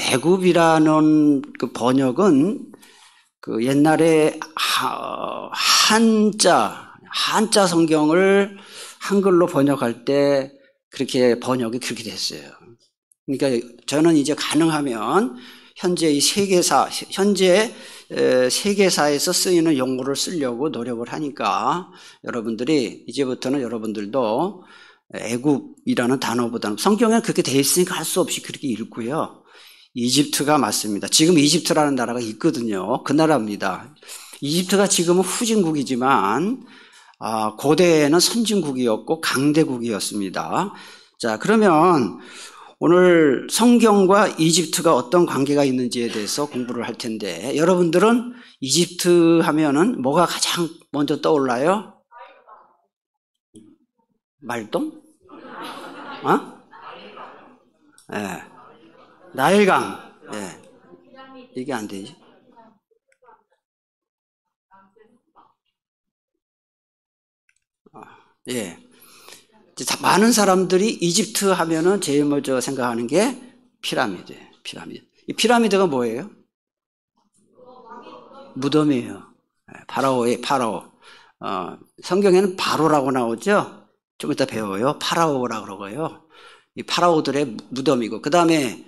애굽이라는 그 번역은 그 옛날에 한자 성경을 한글로 번역할 때 그렇게 번역이 그렇게 됐어요. 그러니까 저는 이제 가능하면 현재 이 세계사에서 쓰이는 용어를 쓰려고 노력을 하니까 여러분들이 이제부터는 여러분들도 애굽이라는 단어보다는 성경에 그렇게 돼 있으니까 할 수 없이 그렇게 읽고요. 이집트가 맞습니다. 지금 이집트라는 나라가 있거든요. 그 나라입니다. 이집트가 지금은 후진국이지만 고대에는 선진국이었고 강대국이었습니다. 자, 그러면 오늘 성경과 이집트가 어떤 관계가 있는지에 대해서 공부를 할 텐데 여러분들은 이집트 하면은 뭐가 가장 먼저 떠올라요? 말똥? 네. 나일강. 네. 이게 안 되지. 예. 많은 사람들이 이집트 하면은 제일 먼저 생각하는 게 피라미드예요. 이 피라미드가 뭐예요? 무덤이에요. 파라오의 파라오. 성경에는 바로라고 나오죠? 좀 이따 배워요. 파라오라고 그러고요. 이 파라오들의 무덤이고, 그 다음에,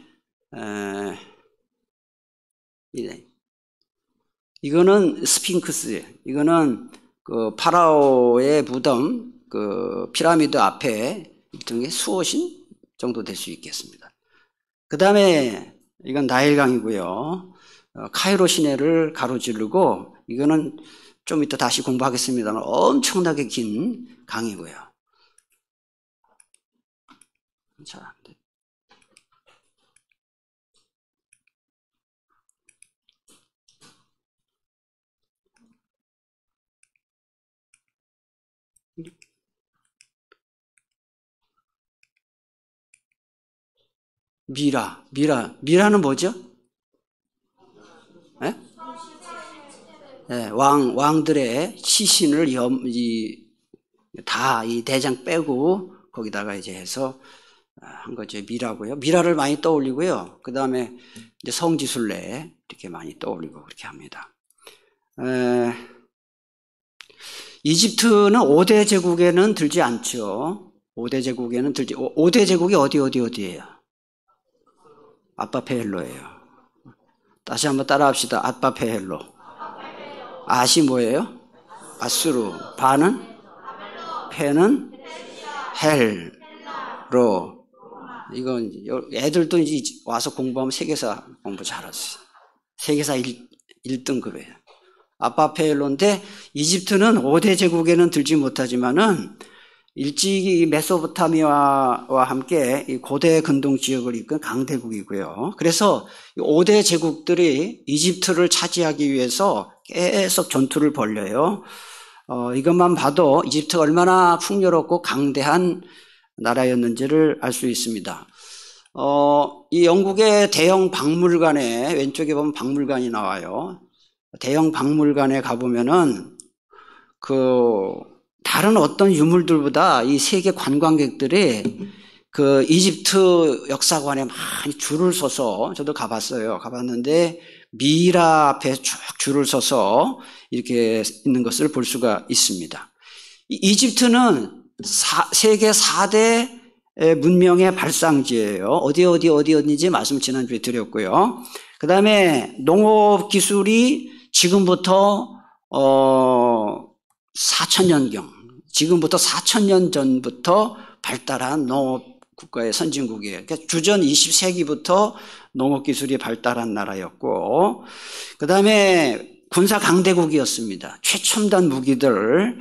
이거는 스핑크스예요. 이거는 그 파라오의 무덤, 그 피라미드 앞에 일종의 수호신 정도 될 수 있겠습니다. 그 다음에 이건 나일강이고요. 카이로 시내를 가로지르고, 이거는 좀 이따 다시 공부하겠습니다만 엄청나게 긴 강이고요. 자, 미라는 뭐죠? 네? 네, 왕들의 시신을 다 이 대장 빼고 거기다가 이제 해서 한 거죠. 미라고요. 미라를 많이 떠올리고요. 그 다음에 이제 성지순례 이렇게 많이 떠올리고 그렇게 합니다. 이집트는 5대 제국에는 들지 않죠. 5대 제국에는 5대 제국이 어디예요? 아빠페헬로예요. 다시 한번 따라합시다. 아빠페헬로. 아시 뭐예요? 아수르. 바는? 페는? 헬로. 이건 애들도 이제 와서 공부하면 세계사 공부 잘하지. 세계사 1등급이에요. 아빠페헬로인데 이집트는 5대 제국에는 들지 못하지만은 일찍이 메소포타미아와 함께 이 고대 근동 지역을 이끈 강대국이고요. 그래서 5대 제국들이 이집트를 차지하기 위해서 계속 전투를 벌여요. 이것만 봐도 이집트가 얼마나 풍요롭고 강대한 나라였는지를 알 수 있습니다. 이 영국의 대형 박물관에 왼쪽에 보면 박물관이 나와요. 대형 박물관에 가보면은 다른 어떤 유물들보다 이 세계 관광객들이 그 이집트 역사관에 많이 줄을 서서, 저도 가봤는데 미라 앞에 쭉 줄을 서서 이렇게 있는 것을 볼 수가 있습니다. 이집트는 세계 4대 문명의 발상지예요. 어디인지 말씀 지난주에 드렸고요. 그 다음에 농업 기술이 지금부터 4,000년경, 지금부터 4,000년 전부터 발달한 농업 국가의 선진국이에요. 그러니까 주전 20세기부터 농업 기술이 발달한 나라였고, 그 다음에 군사 강대국이었습니다. 최첨단 무기들,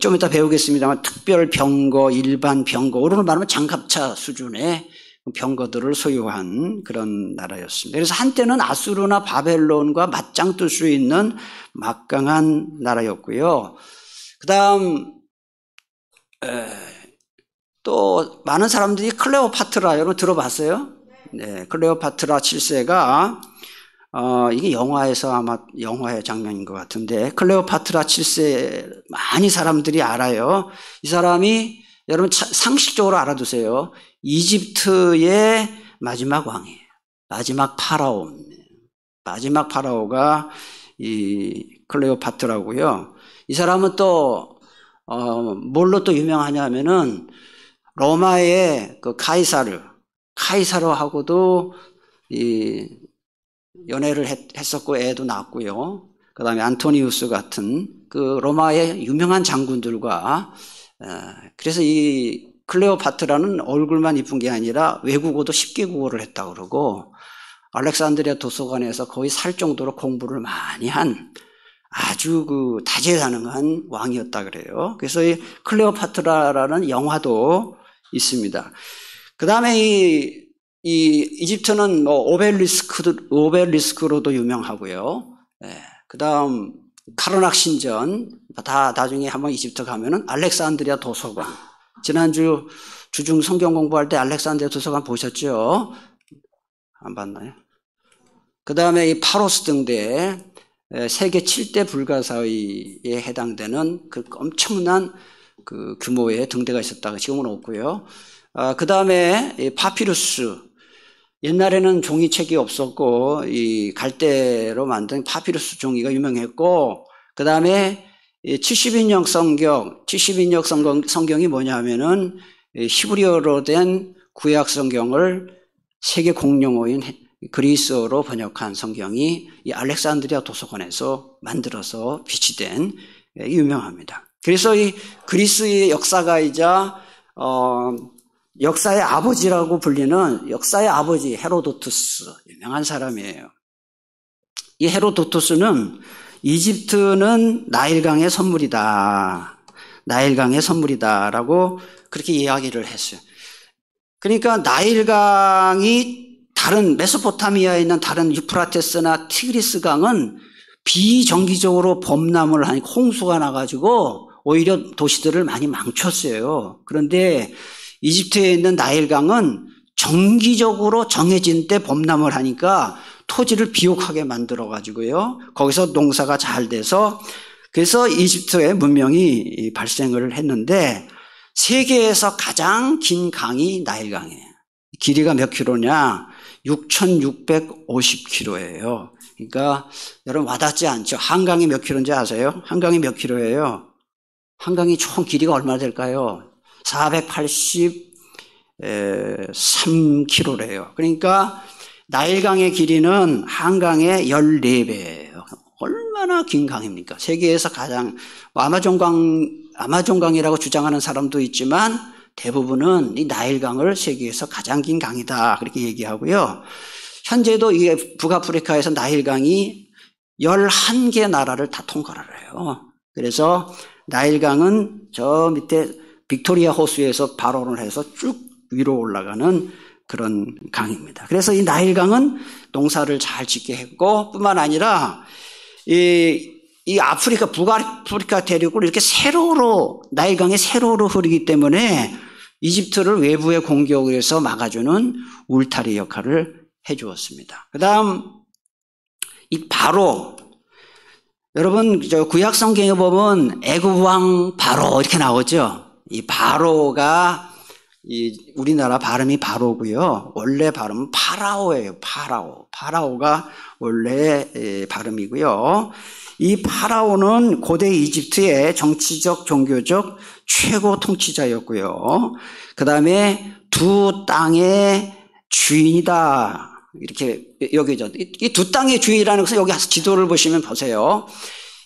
좀 이따 배우겠습니다만 특별 병거, 일반 병거, 오늘로 말하면 장갑차 수준의 병거들을 소유한 그런 나라였습니다. 그래서 한때는 아수르나 바벨론과 맞짱 뜰 수 있는 막강한 나라였고요. 그 다음 또 많은 사람들이 클레오파트라, 여러분 들어봤어요? 네, 클레오파트라 7세가 이게 영화에서 아마 영화의 장면인 것 같은데, 클레오파트라 7세 많이 사람들이 알아요. 이 사람이 여러분 상식적으로 알아두세요. 이집트의 마지막 왕이에요. 마지막 파라오. 마지막 파라오가 이 클레오파트라고요. 이 사람은 또 뭘로 또 유명하냐면은 로마의 그 카이사르하고도 이 연애를 했었고 애도 낳았고요. 그 다음에 안토니우스 같은 그 로마의 유명한 장군들과 그래서 이 클레오파트라는 얼굴만 이쁜 게 아니라 외국어도 10개국어를 했다고 그러고 알렉산드리아 도서관에서 거의 살 정도로 공부를 많이 한 아주 그 다재다능한 왕이었다 그래요. 그래서 이 클레오파트라라는 영화도 있습니다. 그 다음에 이 이집트는 뭐 오벨리스크로도 유명하고요. 그 다음 카르낙 신전, 다 나중에 한번 이집트 가면은 알렉산드리아 도서관. 지난주 주중 성경 공부할 때 알렉산드리아 도서관 보셨죠? 안 봤나요? 그 다음에 이 파로스 등대, 세계 7대 불가사의에 해당되는 그 엄청난 그 규모의 등대가 있었다가 지금은 없고요. 그 다음에 파피루스. 옛날에는 종이책이 없었고, 이 갈대로 만든 파피루스 종이가 유명했고, 그 다음에 70인역 성경이 뭐냐면은 히브리어로 된 구약 성경을 세계 공용어인 그리스어로 번역한 성경이 이 알렉산드리아 도서관에서 만들어서 비치된 유명합니다. 그래서 이 그리스의 역사가이자 역사의 아버지라고 불리는 역사의 아버지 헤로도투스 유명한 사람이에요. 이 헤로도투스는 이집트는 나일강의 선물이다라고 그렇게 이야기를 했어요. 그러니까 나일강이 다른 메소포타미아에 있는 다른 유프라테스나 티그리스 강은 비정기적으로 범람을 하니까 홍수가 나가지고 오히려 도시들을 많이 망쳤어요. 그런데 이집트에 있는 나일강은 정기적으로 정해진 때 범람을 하니까 토지를 비옥하게 만들어가지고요. 거기서 농사가 잘 돼서 그래서 이집트의 문명이 발생을 했는데 세계에서 가장 긴 강이 나일강이에요. 길이가 몇 킬로냐? 6,650km예요. 그러니까 여러분 와닿지 않죠? 한강이 몇 킬로인지 아세요? 한강이 몇 킬로예요? 한강이 총 길이가 얼마나 될까요? 483km래요. 그러니까 나일강의 길이는 한강의 14배예요. 얼마나 긴 강입니까? 세계에서 가장 아마존강이라고 주장하는 사람도 있지만 대부분은 이 나일강을 세계에서 가장 긴 강이다 그렇게 얘기하고요. 현재도 이게 북아프리카에서 나일강이 11개 나라를 다 통과를 해요. 그래서 나일강은 저 밑에 빅토리아 호수에서 발원을 해서 쭉 위로 올라가는 그런 강입니다. 그래서 이 나일강은 농사를 잘 짓게 했고 뿐만 아니라 이 아프리카, 북아프리카 대륙을 이렇게 나일강이 세로로 흐르기 때문에 이집트를 외부의 공격에서 막아주는 울타리 역할을 해주었습니다. 그 다음, 이 바로, 여러분, 구약 성경에 보면 애굽왕 바로 이렇게 나오죠? 이 바로가 우리나라 발음이 바로고요. 원래 발음은 파라오예요. 파라오가 원래 발음이고요. 이 파라오는 고대 이집트의 정치적, 종교적 최고 통치자였고요. 그 다음에 두 땅의 주인이다. 이렇게 여기죠. 이 두 땅의 주인이라는 것은 여기 지도를 보시면 보세요.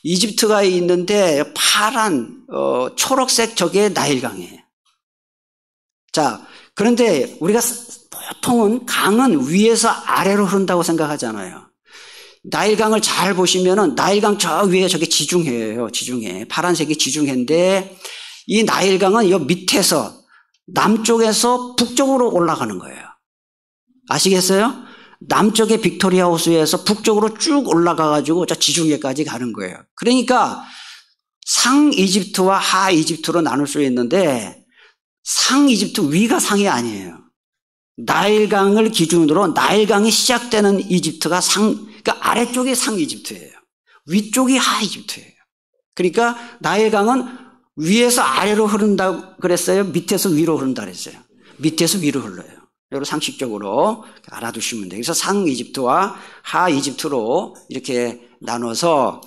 이집트가 있는데 파란 초록색 저게 나일강이에요. 자, 그런데 우리가 보통은 강은 위에서 아래로 흐른다고 생각하잖아요. 나일강을 잘 보시면은 나일강 저 위에 저게 지중해예요. 지중해. 파란색이 지중해인데 이 나일강은 이 밑에서 남쪽에서 북쪽으로 올라가는 거예요. 아시겠어요? 남쪽의 빅토리아 호수에서 북쪽으로 쭉 올라가가지고 저 지중해까지 가는 거예요. 그러니까 상 이집트와 하 이집트로 나눌 수 있는데 상 이집트 위가 상이 아니에요. 나일강을 기준으로 나일강이 시작되는 이집트가 그러니까 아래쪽이 상 이집트예요. 위쪽이 하 이집트예요. 그러니까 나일강은 위에서 아래로 흐른다고 그랬어요? 밑에서 위로 흐른다 그랬어요? 밑에서 위로 흘러요. 여러 상식적으로 알아두시면 돼요. 그래서 상 이집트와 하 이집트로 이렇게 나눠서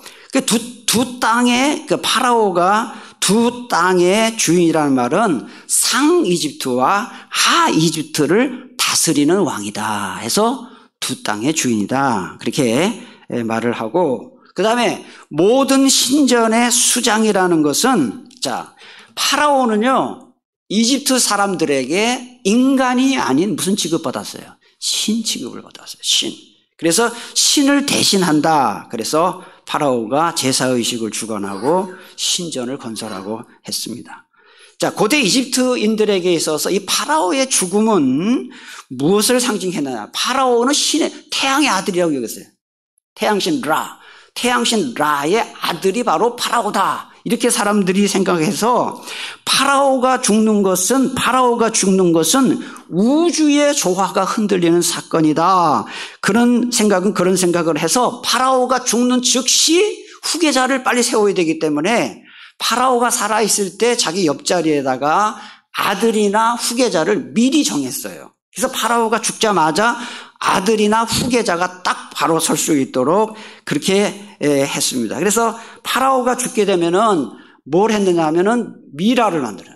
두 땅의 파라오가 두 땅의 주인이라는 말은 상 이집트와 하 이집트를 다스리는 왕이다 해서 두 땅의 주인이다 그렇게 말을 하고, 그 다음에 모든 신전의 수장이라는 것은, 자, 파라오는요 이집트 사람들에게 인간이 아닌 무슨 취급받았어요? 신 취급을 받았어요. 신. 그래서 신을 대신한다. 그래서 파라오가 제사의식을 주관하고 신전을 건설하고 했습니다. 자, 고대 이집트인들에게 있어서 이 파라오의 죽음은 무엇을 상징했느냐? 파라오는 태양의 아들이라고 여겼어요. 태양신 라. 태양신 라의 아들이 바로 파라오다. 이렇게 사람들이 생각해서 파라오가 죽는 것은 우주의 조화가 흔들리는 사건이다. 그런 생각을 해서 파라오가 죽는 즉시 후계자를 빨리 세워야 되기 때문에 파라오가 살아있을 때 자기 옆자리에다가 아들이나 후계자를 미리 정했어요. 그래서 파라오가 죽자마자 아들이나 후계자가 딱 바로 설 수 있도록 그렇게 했습니다. 그래서 파라오가 죽게 되면은 뭘 했느냐 하면은 미라를 만들어요.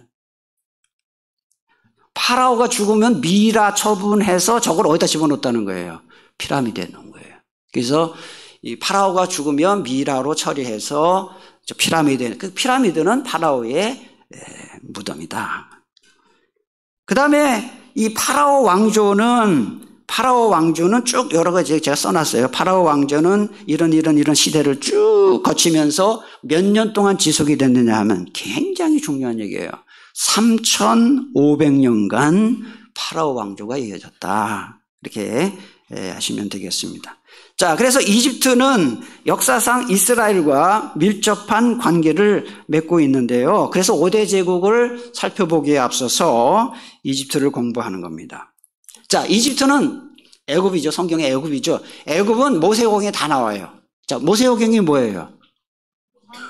파라오가 죽으면 미라 처분해서 저걸 어디다 집어넣었다는 거예요? 피라미드에 넣은 거예요. 그래서 이 파라오가 죽으면 미라로 처리해서 저 피라미드에, 그 피라미드는 파라오의 무덤이다. 그 다음에 이 파라오 왕조는 쭉 여러 가지 제가 써놨어요. 파라오 왕조는 이런 시대를 쭉 거치면서 몇 년 동안 지속이 됐느냐 하면 굉장히 중요한 얘기예요. 3,500년간 파라오 왕조가 이어졌다. 이렇게 하시면 되겠습니다. 자, 그래서 이집트는 역사상 이스라엘과 밀접한 관계를 맺고 있는데요. 그래서 5대 제국을 살펴보기에 앞서서 이집트를 공부하는 겁니다. 자, 이집트는 애굽이죠. 성경의 애굽이죠. 애굽은 모세오경에 다 나와요. 자, 모세오경이 뭐예요?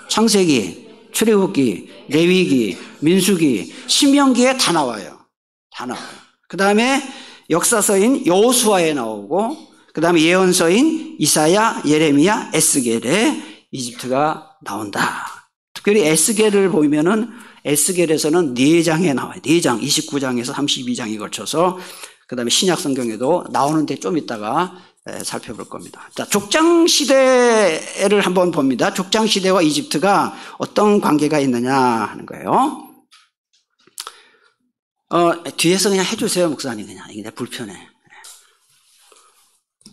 창세기, 출애굽기, 레위기, 민수기, 신명기에 다 나와요. 다 나와요. 그 다음에 역사서인 여호수아에 나오고, 그 다음에 예언서인 이사야, 예레미야, 에스겔에 이집트가 나온다. 특별히 에스겔을 보면은 에스겔에서는 4장에 나와요. 4장, 29장에서 32장에 걸쳐서. 그 다음에 신약 성경에도 나오는데 좀 이따가 살펴볼 겁니다. 자, 족장시대를 한번 봅니다. 족장시대와 이집트가 어떤 관계가 있느냐 하는 거예요. 뒤에서 그냥 해주세요, 목사님. 그냥. 이게 불편해.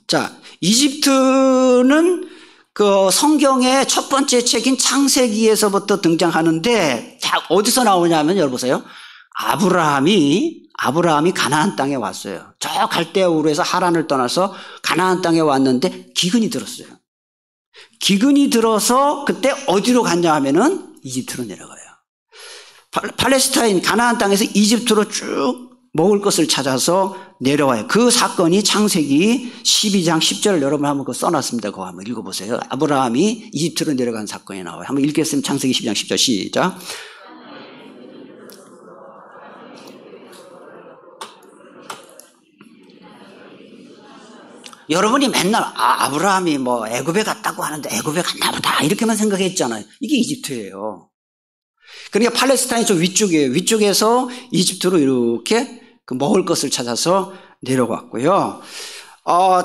자, 이집트는 그 성경의 첫 번째 책인 창세기에서부터 등장하는데, 어디서 나오냐면, 여러분 보세요. 아브라함이 가나안 땅에 왔어요. 저 갈대아 우르에서 하란을 떠나서 가나안 땅에 왔는데 기근이 들었어요. 기근이 들어서 그때 어디로 갔냐 하면은 이집트로 내려가요. 팔레스타인 가나안 땅에서 이집트로 쭉 먹을 것을 찾아서 내려와요. 그 사건이 창세기 12장 10절을 여러분 한번 그거 써놨습니다. 그거 한번 읽어보세요. 아브라함이 이집트로 내려간 사건이 나와요. 한번 읽겠습니다. 창세기 12장 10절 시작. 여러분이 맨날 아브라함이 뭐 애굽에 갔다고 하는데 애굽에 갔나 보다 이렇게만 생각했잖아요. 이게 이집트예요. 그러니까 팔레스타인이 좀 위쪽이에요. 위쪽에서 이집트로 이렇게 그 먹을 것을 찾아서 내려왔고요.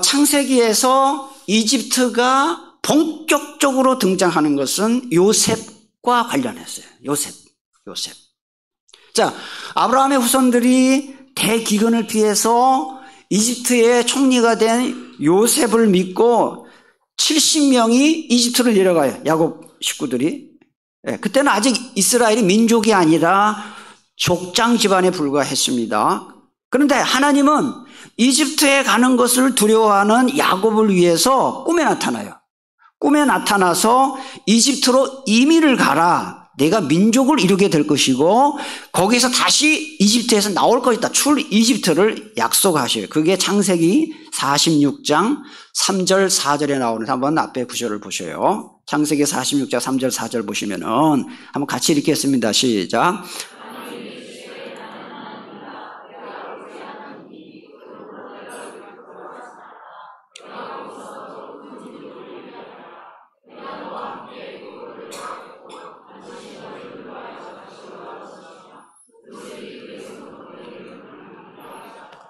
창세기에서 이집트가 본격적으로 등장하는 것은 요셉과 관련했어요. 요셉. 자, 아브라함의 후손들이 대기근을 피해서 이집트의 총리가 된 요셉을 믿고 70명이 이집트로 내려가요. 야곱 식구들이. 그때는 아직 이스라엘이 민족이 아니라 족장 집안에 불과했습니다. 그런데 하나님은 이집트에 가는 것을 두려워하는 야곱을 위해서 꿈에 나타나요. 꿈에 나타나서 이집트로 이민을 가라. 내가 민족을 이루게 될 것이고 거기서 다시 이집트에서 나올 것이다. 이집트를 약속하셔요. 그게 창세기 46장 3절 4절에 나오는, 한번 앞에 구절을 보셔요. 창세기 46장 3절 4절 보시면은 한번 같이 읽겠습니다. 시작.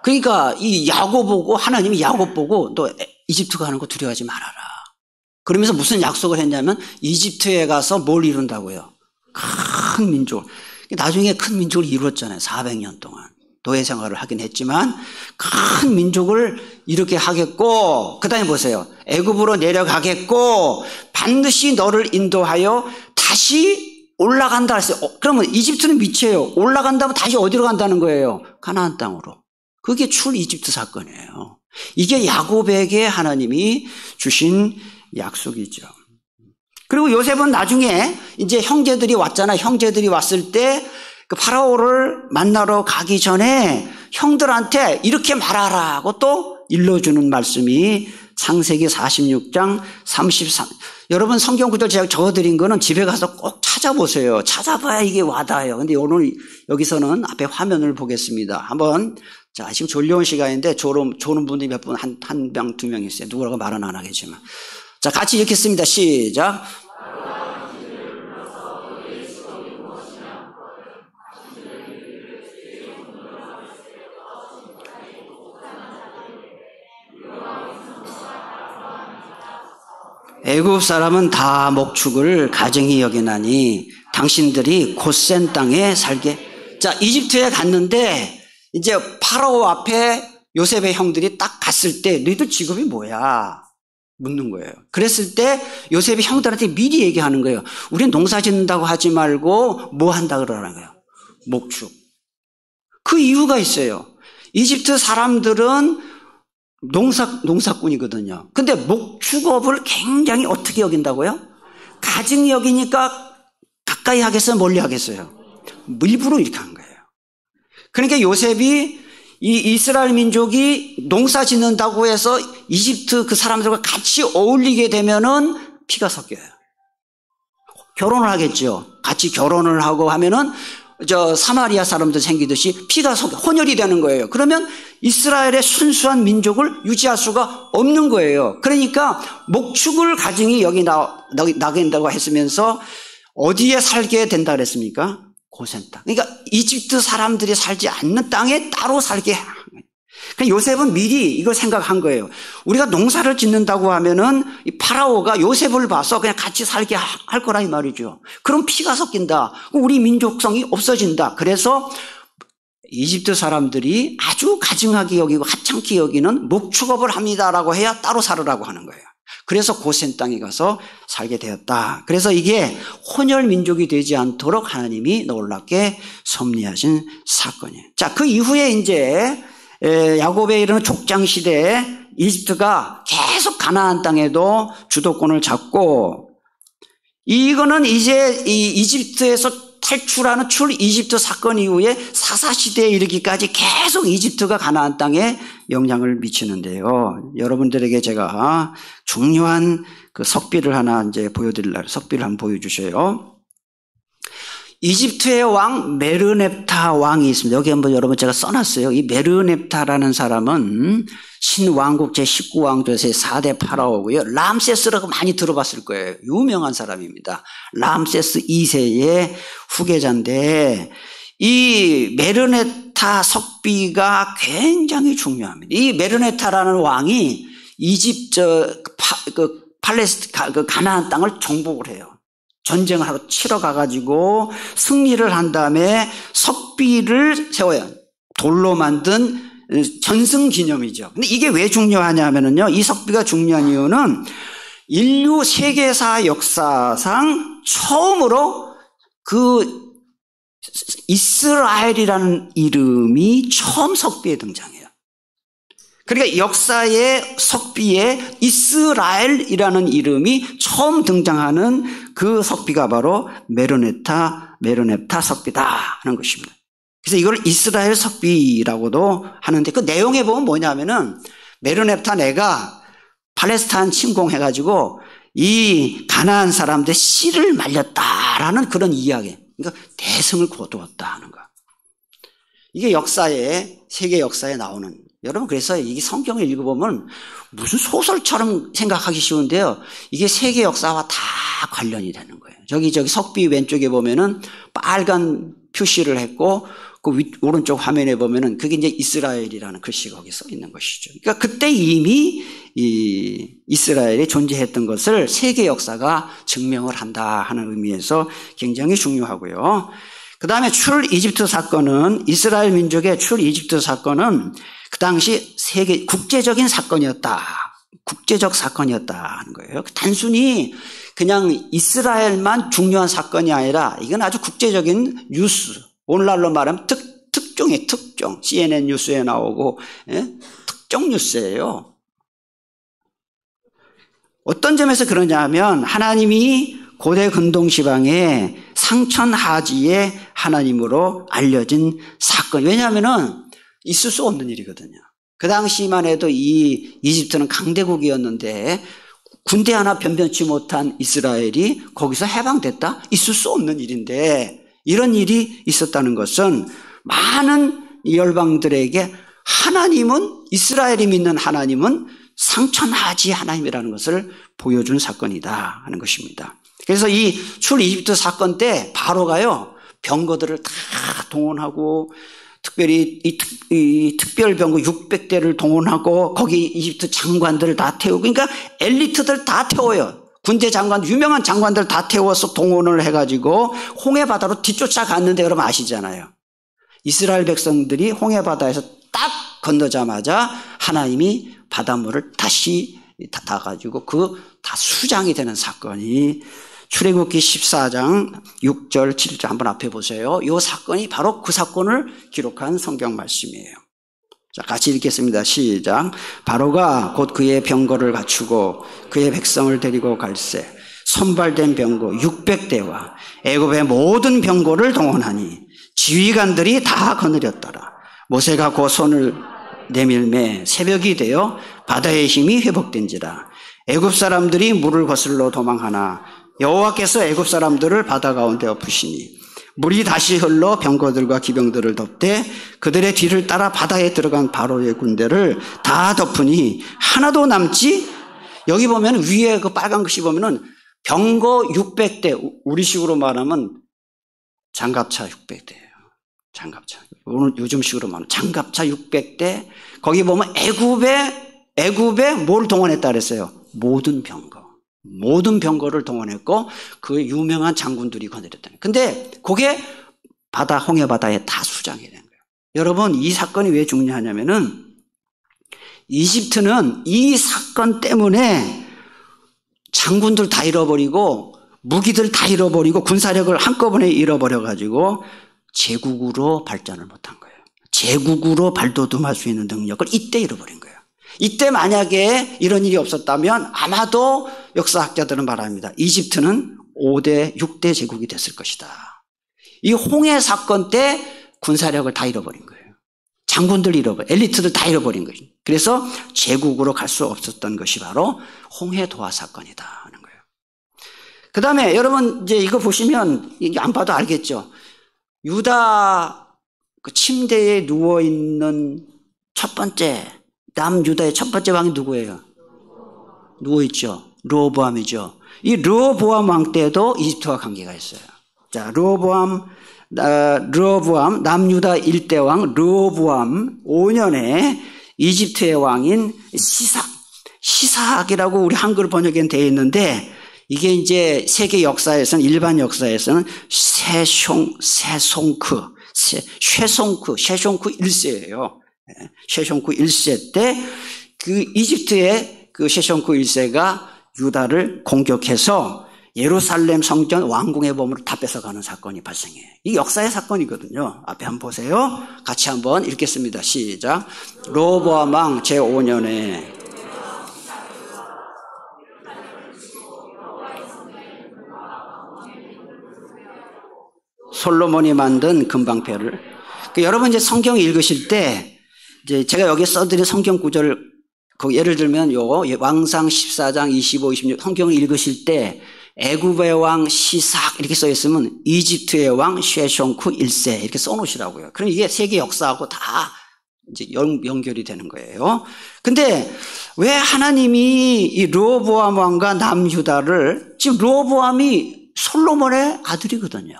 그러니까 이 야곱 보고 하나님이 야곱 보고 너 이집트 가는 거 두려워하지 말아라. 그러면서 무슨 약속을 했냐면 이집트에 가서 뭘 이룬다고요? 큰 민족. 나중에 큰 민족을 이루었잖아요. 400년 동안. 노예 생활을 하긴 했지만 큰 민족을 이렇게 하겠고 그다음에 보세요. 애굽으로 내려가겠고 반드시 너를 인도하여 다시 올라간다 했어요. 그러면 이집트는 밑이에요. 올라간다면 다시 어디로 간다는 거예요? 가나안 땅으로. 그게 출 이집트 사건이에요. 이게 야곱에게 하나님이 주신 약속이죠. 그리고 요셉은 나중에 이제 형제들이 왔잖아요. 형제들이 왔을 때 그 파라오를 만나러 가기 전에 형들한테 이렇게 말하라고 또 일러주는 말씀이 창세기 46장 33. 여러분 성경 구절 제가 적어드린 거는 집에 가서 꼭 찾아보세요. 찾아봐야 이게 와닿아요. 근데 오늘 여기서는 앞에 화면을 보겠습니다. 한번 자 지금 졸려온 시간인데 조는 분들이 몇 분 한 명 두 명 있어요. 누구라고 말은 안 하겠지만 자 같이 읽겠습니다. 시작. 애굽 사람은 다 목축을 가증히 여기나니 당신들이 곧센 땅에 살게. 자, 이집트에 갔는데 이제 파라오 앞에 요셉의 형들이 딱 갔을 때 너희들 직업이 뭐야? 묻는 거예요. 그랬을 때 요셉이 형들한테 미리 얘기하는 거예요. 우린 농사 짓는다고 하지 말고 뭐 한다 그러는 거예요? 목축. 그 이유가 있어요. 이집트 사람들은 농사꾼이거든요. 근데 목축업을 굉장히 어떻게 여긴다고요? 가증히 여기니까 가까이 하겠어요? 멀리 하겠어요? 일부러 이렇게 한 거예요. 그러니까 요셉이 이 이스라엘 민족이 농사 짓는다고 해서 이집트 그 사람들과 같이 어울리게 되면은 피가 섞여요. 결혼을 하겠죠. 같이 결혼을 하고 하면은 사마리아 사람들 생기듯이 피가 섞여 혼혈이 되는 거예요. 그러면 이스라엘의 순수한 민족을 유지할 수가 없는 거예요. 그러니까 목축을 가증히 여기 나간다고 했으면서 어디에 살게 된다 그랬습니까? 고센 땅. 그러니까 이집트 사람들이 살지 않는 땅에 따로 살게 한 거예요. 그러니까 요셉은 미리 이걸 생각한 거예요. 우리가 농사를 짓는다고 하면은 이 파라오가 요셉을 봐서 그냥 같이 살게 할 거라 이 말이죠. 그럼 피가 섞인다. 우리 민족성이 없어진다. 그래서 이집트 사람들이 아주 가증하게 여기고 하찮게 여기는 목축업을 합니다라고 해야 따로 살으라고 하는 거예요. 그래서 고센 땅에 가서 살게 되었다. 그래서 이게 혼혈 민족이 되지 않도록 하나님이 놀랍게 섭리하신 사건이에요. 자, 그 이후에 이제 야곱에 이르는 족장 시대에 이집트가 계속 가나안 땅에도 주도권을 잡고 이거는 이제 이 이집트에서 탈출하는 출 이집트 사건 이후에 사사시대에 이르기까지 계속 이집트가 가나안 땅에 영향을 미치는데요. 여러분들에게 제가 중요한 그 석비를 하나 이제 보여드리려고 석비를 한번 보여주셔요. 이집트의 왕 메르넵타 왕이 있습니다. 여기 한번 여러분 제가 써놨어요. 이 메르넵타라는 사람은 신왕국 제19왕조에서의 4대 파라오고요. 람세스라고 많이 들어봤을 거예요. 유명한 사람입니다. 람세스 2세의 후계자인데 이 메르넵타 석비가 굉장히 중요합니다. 이 메르넵타라는 왕이 이집트 가나안 땅을 정복을 해요. 전쟁을 하러 치러 가가지고 승리를 한 다음에 석비를 세워요. 돌로 만든 전승 기념이죠. 근데 이게 왜 중요하냐면요. 이 석비가 중요한 이유는 인류 세계사 역사상 처음으로 그 이스라엘이라는 이름이 처음 석비에 등장해요. 그러니까 역사의 석비에 이스라엘이라는 이름이 처음 등장하는 그 석비가 바로 메르넵타 석비다 하는 것입니다. 그래서 이걸 이스라엘 석비라고도 하는데 그 내용에 보면 뭐냐면은 메르넵타 내가 팔레스타인 침공해가지고 이 가나안 사람들 씨를 말렸다라는 그런 이야기. 그러니까 대승을 거두었다 하는 거. 이게 역사에 세계 역사에 나오는. 여러분 그래서 이 성경을 읽어보면 무슨 소설처럼 생각하기 쉬운데요. 이게 세계 역사와 다 관련이 되는 거예요. 저기 석비 왼쪽에 보면은 빨간 표시를 했고 그 오른쪽 화면에 보면은 그게 이제 이스라엘이라는 글씨가 거기 써 있는 것이죠. 그러니까 그때 이미 이 이스라엘이 존재했던 것을 세계 역사가 증명을 한다 하는 의미에서 굉장히 중요하고요. 그 다음에 출 이집트 사건은, 이스라엘 민족의 출 이집트 사건은 그 당시 세계 국제적인 사건이었다. 국제적 사건이었다 하는 거예요. 단순히 그냥 이스라엘만 중요한 사건이 아니라 이건 아주 국제적인 뉴스, 오늘날로 말하면 특종이에요. 특종. CNN 뉴스에 나오고, 특종 뉴스예요. 어떤 점에서 그러냐 하면 하나님이 고대 근동시방의 상천하지의 하나님으로 알려진 사건. 왜냐하면 있을 수 없는 일이거든요. 그 당시만 해도 이 이집트는 강대국이었는데 군대 하나 변변치 못한 이스라엘이 거기서 해방됐다? 있을 수 없는 일인데, 이런 일이 있었다는 것은 많은 열방들에게 하나님은, 이스라엘이 믿는 하나님은 상천하지 하나님이라는 것을 보여준 사건이다 하는 것입니다. 그래서 이 출 이집트 사건 때 바로가요, 병거들을 다 동원하고, 특별히 이 특별병거 600대를 동원하고 거기 이집트 장관들을 다 태우고, 그러니까 엘리트들 다 태워요. 군대 장관, 유명한 장관들 다 태워서 동원을 해가지고 홍해바다로 뒤쫓아갔는데 여러분 아시잖아요. 이스라엘 백성들이 홍해바다에서 딱 건너자마자 하나님이 바닷물을 다시 닫아가지고 그 다 수장이 되는 사건이 출애굽기 14장 6절 7절 한번 앞에 보세요. 이 사건이 바로 그 사건을 기록한 성경 말씀이에요. 자, 같이 읽겠습니다. 시작. 바로가 곧 그의 병거를 갖추고 그의 백성을 데리고 갈새 선발된 병거 600대와 애굽의 모든 병거를 동원하니 지휘관들이 다 거느렸더라. 모세가 그 손을 내밀매 새벽이 되어 바다의 힘이 회복된지라. 애굽 사람들이 물을 거슬러 도망하나 여호와께서 애굽 사람들을 바다 가운데 엎으시니 물이 다시 흘러 병거들과 기병들을 덮되 그들의 뒤를 따라 바다에 들어간 바로의 군대를 다 덮으니 하나도 남지. 여기 보면 위에 그 빨간 글씨 보면은 병거 600대, 우리식으로 말하면 장갑차 600대예요. 장갑차. 오늘 요즘식으로 말하면 장갑차 600대. 거기 보면 애굽에 뭘 동원했다 그랬어요? 모든 병거를 동원했고 그 유명한 장군들이 건드렸다는. 근데 그게 홍해바다에 다 수장이 된 거예요. 여러분, 이 사건이 왜 중요하냐면은 이집트는 이 사건 때문에 장군들 다 잃어버리고 무기들 다 잃어버리고 군사력을 한꺼번에 잃어버려가지고 제국으로 발전을 못한 거예요. 제국으로 발돋움할 수 있는 능력을 이때 잃어버린 거예요. 이때 만약에 이런 일이 없었다면 아마도 역사학자들은 말합니다. 이집트는 5대, 6대 제국이 됐을 것이다. 이 홍해 사건 때 군사력을 다 잃어버린 거예요. 장군들 엘리트들 다 잃어버린 거예요. 그래서 제국으로 갈 수 없었던 것이 바로 홍해 도하 사건이다 하는 거예요. 그 다음에 여러분 이제 이거 보시면 이게 안 봐도 알겠죠. 유다 그 침대에 누워있는 첫 번째 남유다의 첫 번째 왕이 누구예요? 누워있죠. 르호보암이죠. 이 르호보암 왕 때도 이집트와 관계가 있어요. 자, 르호보암 남유다 일대 왕 르호보암 5년에 이집트의 왕인 시삭이라고 우리 한글 번역엔 되어 있는데 이게 이제 세계 역사에서는 일반 역사에서는 쉐송크 1세예요. 쉐송크 1세 때 그 이집트의 그 쉐송크 1세가 유다를 공격해서 예루살렘 성전 왕궁의 보물을 다 뺏어가는 사건이 발생해요. 이 역사의 사건이거든요. 앞에 한번 보세요. 같이 한번 읽겠습니다. 시작. 르호보암 왕 제5년에 솔로몬이 만든 금방패를. 여러분 이제 성경 읽으실 때 이제 제가 여기 써드린 성경 구절을 예를 들면 왕상 14장 25, 26 성경을 읽으실 때 애굽의 왕 시삭 이렇게 써 있으면 이집트의 왕 쉐송크 1세 이렇게 써 놓으시라고요. 그럼 이게 세계 역사하고 다 이제 연결이 되는 거예요. 근데 왜 하나님이 이 르호보암 왕과 남유다를, 지금 르호보암이 솔로몬의 아들이거든요.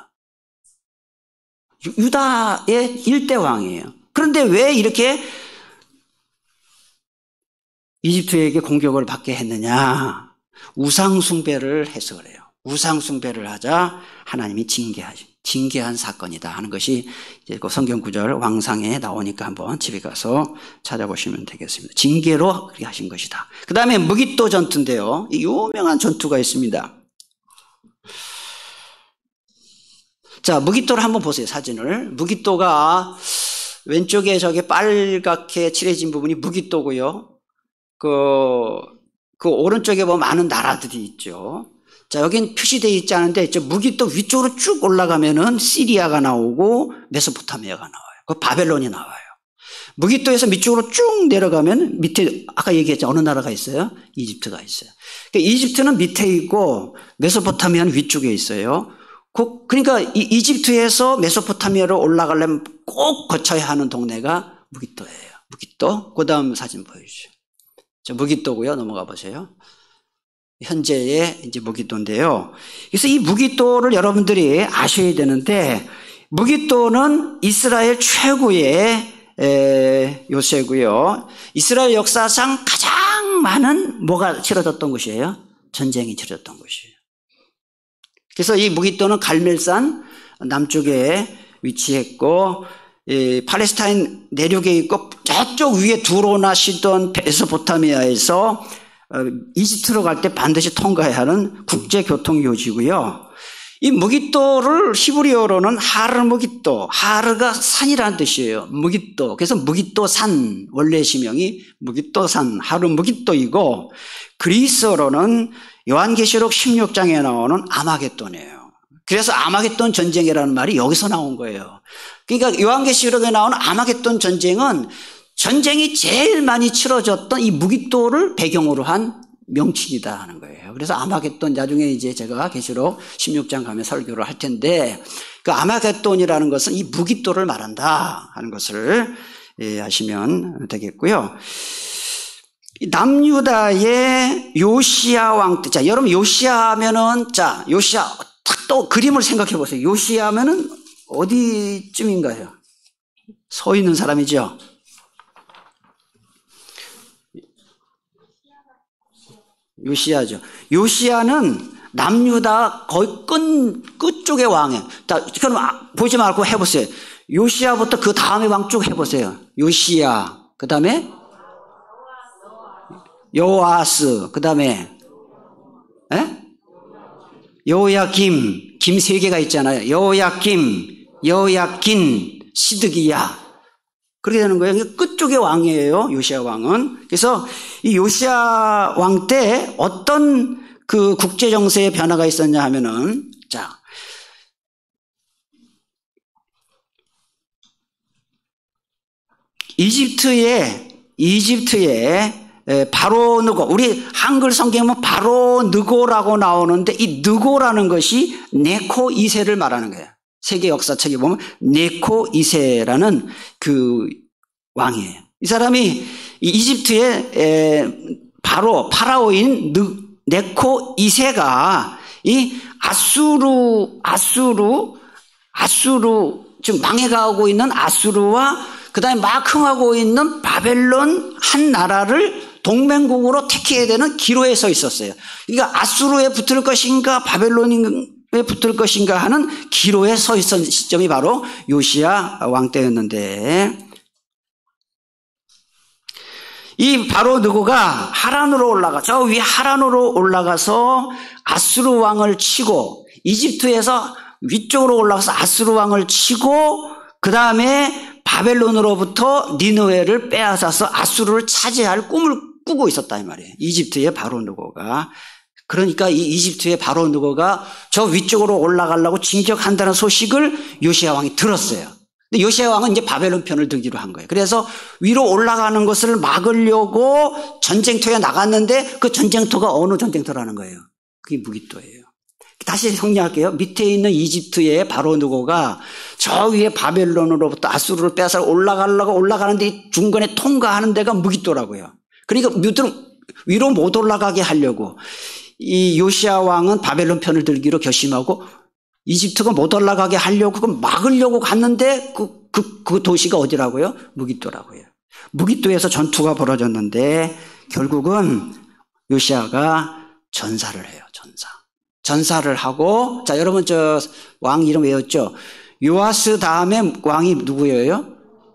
유다의 일대 왕이에요. 그런데 왜 이렇게 이집트에게 공격을 받게 했느냐? 우상숭배를 해서 그래요. 우상숭배를 하자 하나님이 징계한 사건이다 하는 것이 이제 그 성경 구절 왕상에 나오니까 한번 집에 가서 찾아보시면 되겠습니다. 징계로 그렇게 하신 것이다. 그 다음에 무깃도 전투인데요. 이 유명한 전투가 있습니다. 자, 무깃도를 한번 보세요, 사진을. 무깃도가 왼쪽에 저게 빨갛게 칠해진 부분이 무깃도고요. 그 오른쪽에 보면 많은 나라들이 있죠. 자, 여긴 표시되어 있지 않은데, 무깃도 위쪽으로 쭉 올라가면은 시리아가 나오고 메소포타미아가 나와요. 그 바벨론이 나와요. 무깃도에서 밑쪽으로 쭉 내려가면 밑에 아까 얘기했죠. 어느 나라가 있어요? 이집트가 있어요. 그러니까 이집트는 밑에 있고 메소포타미아는 위쪽에 있어요. 그러니까 이집트에서 메소포타미아로 올라가려면 꼭 거쳐야 하는 동네가 무깃도예요. 무깃도. 그 다음 사진 보여주세요. 자, 무깃도고요. 넘어가 보세요. 현재의 이제 무깃도인데요. 그래서 이 무깃도를 여러분들이 아셔야 되는데, 무깃도는 이스라엘 최고의 요새고요. 이스라엘 역사상 가장 많은 뭐가 치러졌던 곳이에요? 전쟁이 치러졌던 곳이에요. 그래서 이 무깃도는 갈멜산 남쪽에 위치했고, 팔레스타인 내륙에 있고, 저쪽 위에 두로나 시돈 메소포타미아에서 이집트로 갈 때 반드시 통과해야 하는 국제교통 요지고요. 이 무깃도를 히브리어로는 하르 무깃도, 하르가 산이라는 뜻이에요. 무깃도. 그래서 무깃도산, 원래 지명이 무깃도산, 하르 무깃도이고, 그리스어로는 요한계시록 16장에 나오는 아마겟돈이에요. 그래서 아마겟돈 전쟁이라는 말이 여기서 나온 거예요. 그러니까 요한계시록에 나오는 아마겟돈 전쟁은 전쟁이 제일 많이 치러졌던 이 무깃도를 배경으로 한 명칭이다 하는 거예요. 그래서 아마겟돈, 나중에 이제 제가 계시록 16장 가면 설교를 할 텐데, 그 아마겟돈이라는 것은 이 무깃도를 말한다 하는 것을 아시면 되겠고요. 남유다의 요시야 왕 때, 자, 여러분 요시야 하면은, 자, 요시야, 딱 또 그림을 생각해 보세요. 요시야 하면은 어디쯤인가요? 서 있는 사람이죠. 요시야죠. 요시야는 남유다 거의 끝쪽의 왕이에요. 자, 그럼 보지 말고 해보세요. 요시야부터 그 다음에 왕 쭉 해보세요. 요시야, 그 다음에 요아스, 그 다음에 요야김, 김 세 개가 있잖아요. 요야김, 요야긴, 시드기야. 그렇게 되는 거예요. 끝쪽의 왕이에요, 요시야 왕은. 그래서 이 요시야 왕 때 어떤 그 국제 정세의 변화가 있었냐 하면은, 자, 이집트의 바로 느고, 우리 한글 성경에 보면 바로 느고라고 나오는데, 이 느고라는 것이 네코 2세를 말하는 거예요. 세계 역사책에 보면 네코 2세라는 그 왕이에요. 이 사람이 이집트의 바로 파라오인 네코 2세가 이 아수르 지금 망해가고 있는 아수르와 그 다음에 막 흥하고 있는 바벨론 한 나라를 동맹국으로 택해야 되는 기로에 서 있었어요. 그러니까 아수르에 붙을 것인가 바벨론에 붙을 것인가 하는 기로에 서 있었던 시점이 바로 요시야 왕 때였는데, 이 바로 느고가 하란으로 올라가, 저 위에 하란으로 올라가서 아수르 왕을 치고, 이집트에서 위쪽으로 올라가서 아수르 왕을 치고, 그 다음에 바벨론으로부터 니느웨를 빼앗아서 아수르를 차지할 꿈을 꾸고 있었다 이 말이에요. 이집트의 바로 느고가. 그러니까 이 이집트의 바로 느고가 저 위쪽으로 올라가려고 진격한다는 소식을 요시야 왕이 들었어요. 근데 요시야 왕은 이제 바벨론 편을 들기로 한 거예요. 그래서 위로 올라가는 것을 막으려고 전쟁터에 나갔는데, 그 전쟁터가 어느 전쟁터라는 거예요? 그게 무깃도예요. 다시 정리할게요. 밑에 있는 이집트의 바로 느고가 저 위에 바벨론으로부터 아수르를 빼앗아 올라가는데 중간에 통과하는 데가 무깃도라고요. 그러니까 위로 못 올라가게 하려고 이 요시야 왕은 바벨론 편을 들기로 결심하고 이집트가 못 올라가게 하려고 그걸 막으려고 갔는데 그 도시가 어디라고요? 무깃도라고요. 무깃도에서 전투가 벌어졌는데 결국은 요시야가 전사를 해요. 전사를 하고, 자, 여러분 저 왕 이름 외웠죠? 요아스 다음에 왕이 누구예요?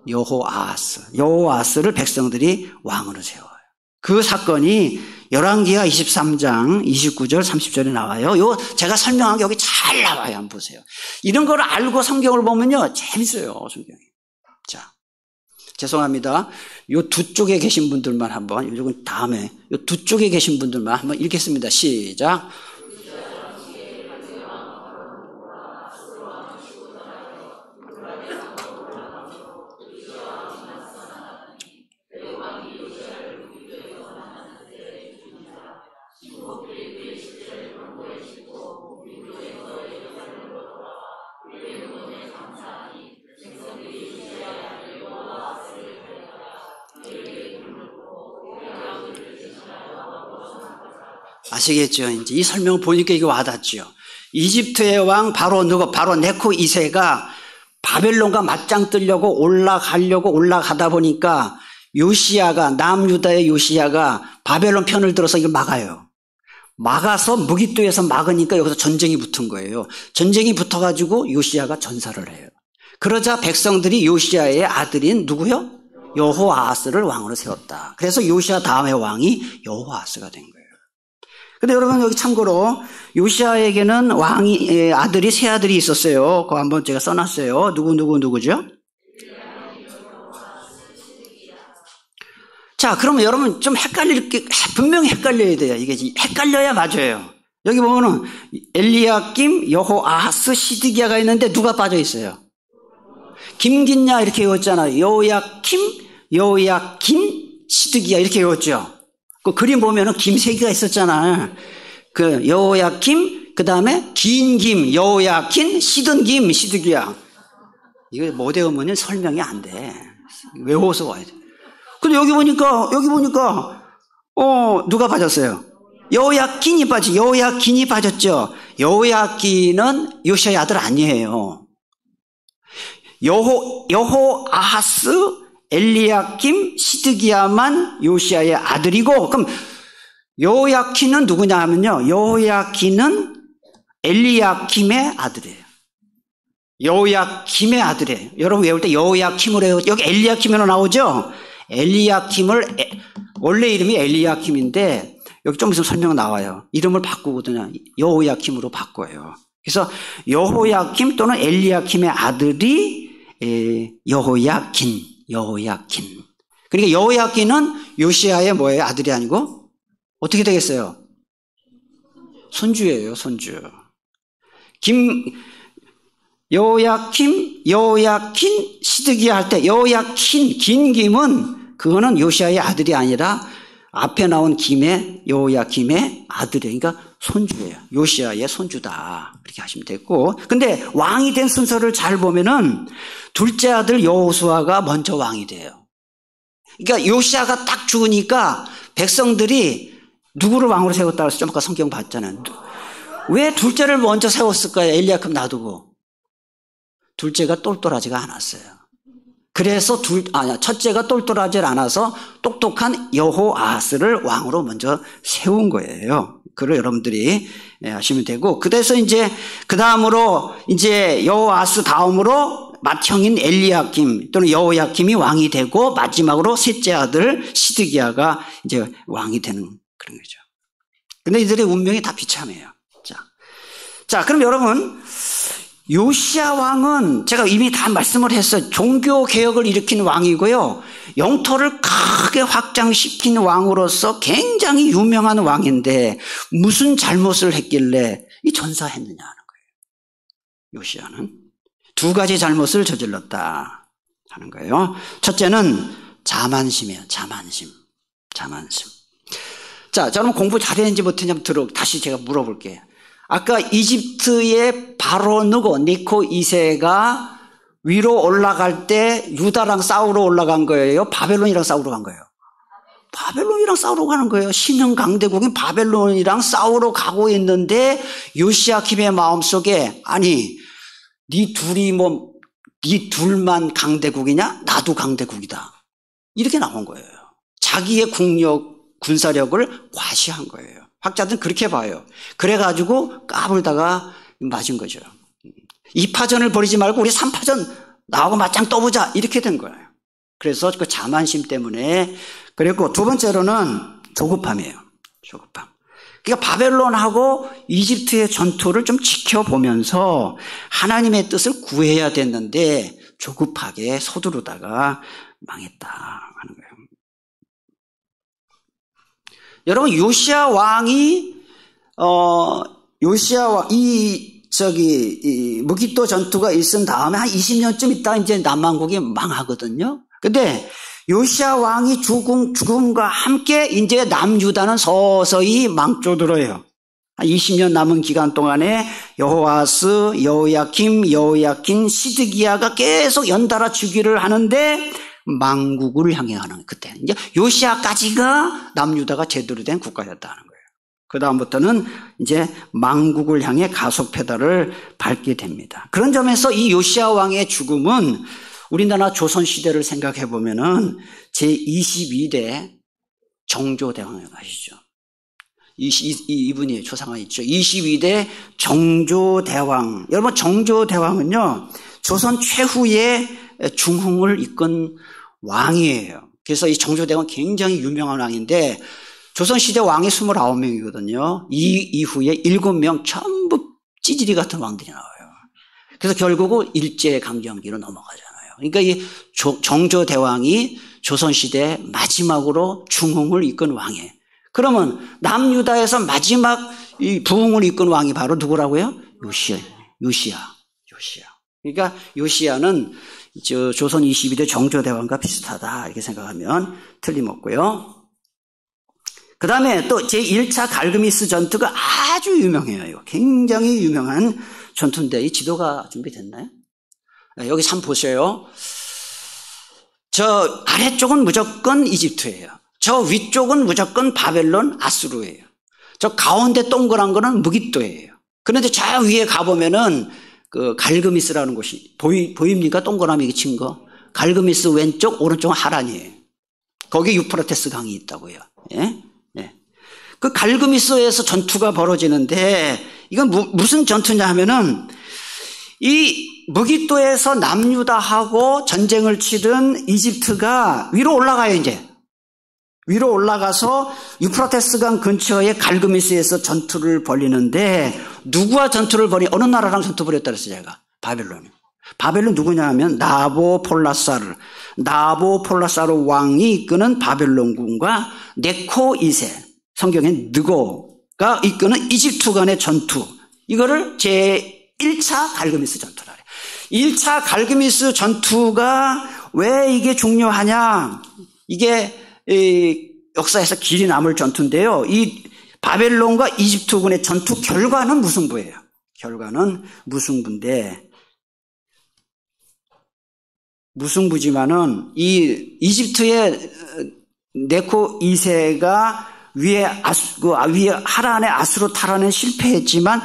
여호아스를 백성들이 왕으로 세워요. 그 사건이 열왕기하 23장 29절 30절에 나와요. 제가 설명한 게 여기 잘 나와요. 한번 보세요. 이런 걸 알고 성경을 보면요 재밌어요. 성경이. 자, 죄송합니다. 요 두 쪽에 계신 분들만 한번, 요쪽은 다음에 요 두 쪽에 계신 분들만 한번 읽겠습니다. 시작. 아시겠죠? 이제 이 설명을 보니까 이게 와닿죠. 이집트의 왕 바로 네코 2세가 바벨론과 맞짱 뜨려고 올라가다 보니까 남유다의 요시야가 바벨론 편을 들어서 이걸 막아요. 막아서 무깃도에서 막으니까 여기서 전쟁이 붙은 거예요. 전쟁이 붙어가지고 요시야가 전사를 해요. 그러자 백성들이 요시야의 아들인 누구요? 여호아스를 왕으로 세웠다. 그래서 요시야 다음의 왕이 여호아스가 된 거예요. 근데 여러분 여기 참고로 요시야에게는 아들이 세 아들이 있었어요. 그거 한번 제가 써놨어요. 누구죠? 자, 그러면 여러분 좀 분명히 헷갈려야 돼요. 이게 헷갈려야 맞아요. 여기 보면은 엘리야김, 여호아스, 시드기야가 있는데 누가 빠져 있어요? 김긴야 이렇게 외웠잖아요. 여호야김, 시드기야 이렇게 외웠죠. 그 그림 보면은 김 세 개가 있었잖아요. 그 여호야김, 그 다음에 긴 김, 여호야킨, 시든 김, 시드기야. 이거 못 외우면 설명이 안 돼. 외워서 와야 돼. 근데 여기 보니까 누가 빠졌어요? 여호야긴이 빠졌죠. 여호야긴은 요시야의 아들 아니에요. 여호아하스, 엘리야김, 시드기야만 요시야의 아들이고, 그럼 여호야킨은 누구냐 하면요, 여호야킨은 엘리야김의 아들이에요. 여호야김의 아들이에요. 여러분 외울 때 여호야킴을 해요. 여기 엘리야킴으로 나오죠? 원래 이름이 엘리야킴인데 여기 좀 있으면 설명 나와요. 이름을 바꾸거든요. 여호야킴으로 바꿔요. 그래서 여호야킴 또는 엘리야킴의 아들이 여호야킨. 그러니까 여호야킨은 요시야의 뭐예요? 아들이 아니고 어떻게 되겠어요? 손주예요. 손주. 여호야킨, 시드기야 할 때 여호야킨, 긴 김은 그거는 요시야의 아들이 아니라 앞에 나온 여호야김의 아들이에요. 그러니까 손주예요. 요시야의 손주다. 그렇게 하시면 되고. 근데 왕이 된 순서를 잘 보면은 둘째 아들 여호수아가 먼저 왕이 돼요. 그러니까 요시야가 딱 죽으니까 백성들이 누구를 왕으로 세웠다고 해서 좀 아까 성경 봤잖아요. 왜 둘째를 먼저 세웠을까요? 엘리야kim 놔두고. 둘째가 똘똘하지가 않았어요. 그래서 첫째가 똘똘하지 않아서 똑똑한 여호아스를 왕으로 먼저 세운 거예요. 그걸 여러분들이 하시면 되고, 그래서 이제 그 다음으로 이제 여호아스 다음으로 맏형인 엘리야kim 또는 여호야김이 왕이 되고, 마지막으로 셋째 아들 시드기야가 이제 왕이 되는 그런 거죠. 근데 이들의 운명이 다 비참해요. 자, 그럼 여러분, 요시야 왕은 제가 이미 다 말씀을 했어요. 종교 개혁을 일으킨 왕이고요. 영토를 크게 확장시킨 왕으로서 굉장히 유명한 왕인데 무슨 잘못을 했길래 이 전사했느냐 하는 거예요. 요시야는 두 가지 잘못을 저질렀다 하는 거예요. 첫째는 자만심이에요. 자만심. 자, 여러분 공부 잘했는지 못했는지 다시 제가 물어볼게요. 아까 이집트의 바로 네코 2세가 위로 올라갈 때 유다랑 싸우러 올라간 거예요? 바벨론이랑 싸우러 간 거예요? 바벨론이랑 싸우러 가는 거예요. 신흥 강대국인 바벨론이랑 싸우러 가고 있는데 요시야킴의 마음속에 아니 네 둘만 강대국이냐? 나도 강대국이다. 이렇게 나온 거예요. 자기의 군사력을 과시한 거예요. 학자들은 그렇게 봐요. 그래가지고 까불다가 맞은 거죠. 2파전을 벌이지 말고 우리 3파전 나하고 맞짱 떠보자 이렇게 된 거예요. 그래서 그 자만심 때문에. 그리고 두 번째로는 조급함이에요. 조급함. 그러니까 바벨론하고 이집트의 전투를 좀 지켜보면서 하나님의 뜻을 구해야 됐는데 조급하게 서두르다가 망했다 하는 거예요. 여러분 요시야 왕이 이 무기또 전투가 있은 다음에 한 20년쯤 있다 이제 남왕국이 망하거든요. 근데 요시야 왕이 죽음과 함께 이제 남유다는 서서히 망조들어요. 한 20년 남은 기간 동안에 여호아스, 여호야킴, 시드기야가 계속 연달아 즉위를 하는데 망국을 향해 가는 그때 이제 요시야까지가 남유다가 제대로 된 국가였다는 거예요. 그 다음부터는 이제 망국을 향해 가속 페달을 밟게 됩니다. 그런 점에서 이 요시야 왕의 죽음은 우리나라 조선시대를 생각해 보면은 제22대 정조대왕 아시죠? 이분이 초상화 있죠. 22대 정조대왕. 여러분 정조대왕은요 조선 최후의 중흥을 이끈 왕이에요. 그래서 이 정조대왕은 굉장히 유명한 왕인데 조선시대 왕이 29명이거든요. 이 이후에 7명 전부 찌질이 같은 왕들이 나와요. 그래서 결국은 일제강점기로 넘어가잖아요. 그러니까 이 정조대왕이 조선시대 마지막으로 중흥을 이끈 왕이에요. 그러면 남유다에서 마지막 이 부흥을 이끈 왕이 바로 누구라고요? 요시야. 그러니까 요시야는 조선 22대 정조대왕과 비슷하다 이렇게 생각하면 틀림없고요. 그 다음에 또 제1차 갈그미스 전투가 아주 유명해요. 이거 굉장히 유명한 전투인데 이 지도가 준비됐나요? 여기 한번 보세요. 저 아래쪽은 무조건 이집트예요. 저 위쪽은 무조건 바벨론, 아수르예요. 저 가운데 동그란 거는 무기또예요. 그런데 저 위에 가보면은 그 갈그미스라는 곳이 보입니까? 동그라미 친 거. 갈그미스 왼쪽, 오른쪽은 하란이에요. 거기 유프라테스 강이 있다고요. 예? 네. 그 갈그미스에서 전투가 벌어지는데 이건 무슨 전투냐 하면은 이 무기또에서 남유다하고 전쟁을 치던 이집트가 위로 올라가요, 이제. 위로 올라가서 유프라테스 강 근처의 갈그미스에서 전투를 벌이는데 누구와 전투를 어느 나라랑 전투 벌였다 그랬어요, 제가. 바벨론 누구냐 하면 나보폴라사르 왕이 이끄는 바벨론군과 네코 2세, 성경엔 느고가 이끄는 이집트 간의 전투. 이거를 제1차 갈그미스 전투라 해요. 1차 갈그미스 전투가 왜 이게 중요하냐? 이게 역사에서 길이 남을 전투인데요. 이 바벨론과 이집트군의 전투 결과는 무승부예요. 결과는 무승부지만은 이 이집트의 네코 2세가 위에 하란의 아수르 탈환에 실패했지만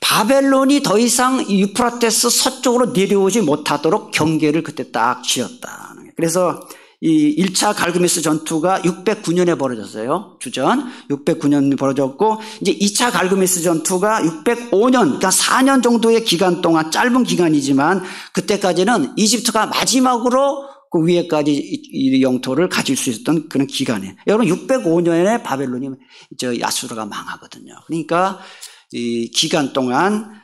바벨론이 더 이상 유프라테스 서쪽으로 내려오지 못하도록 경계를 그때 딱 지었다. 그래서 이 1차 갈그미스 전투가 609년에 벌어졌어요. 주전 609년이 벌어졌고 이제 2차 갈그미스 전투가 605년 그러니까 4년 정도의 기간 동안 짧은 기간이지만 그때까지는 이집트가 마지막으로 그 위에까지 이 영토를 가질 수 있었던 그런 기간이에요. 여러분 605년에 바벨론이 아수르가 망하거든요. 그러니까 이 기간 동안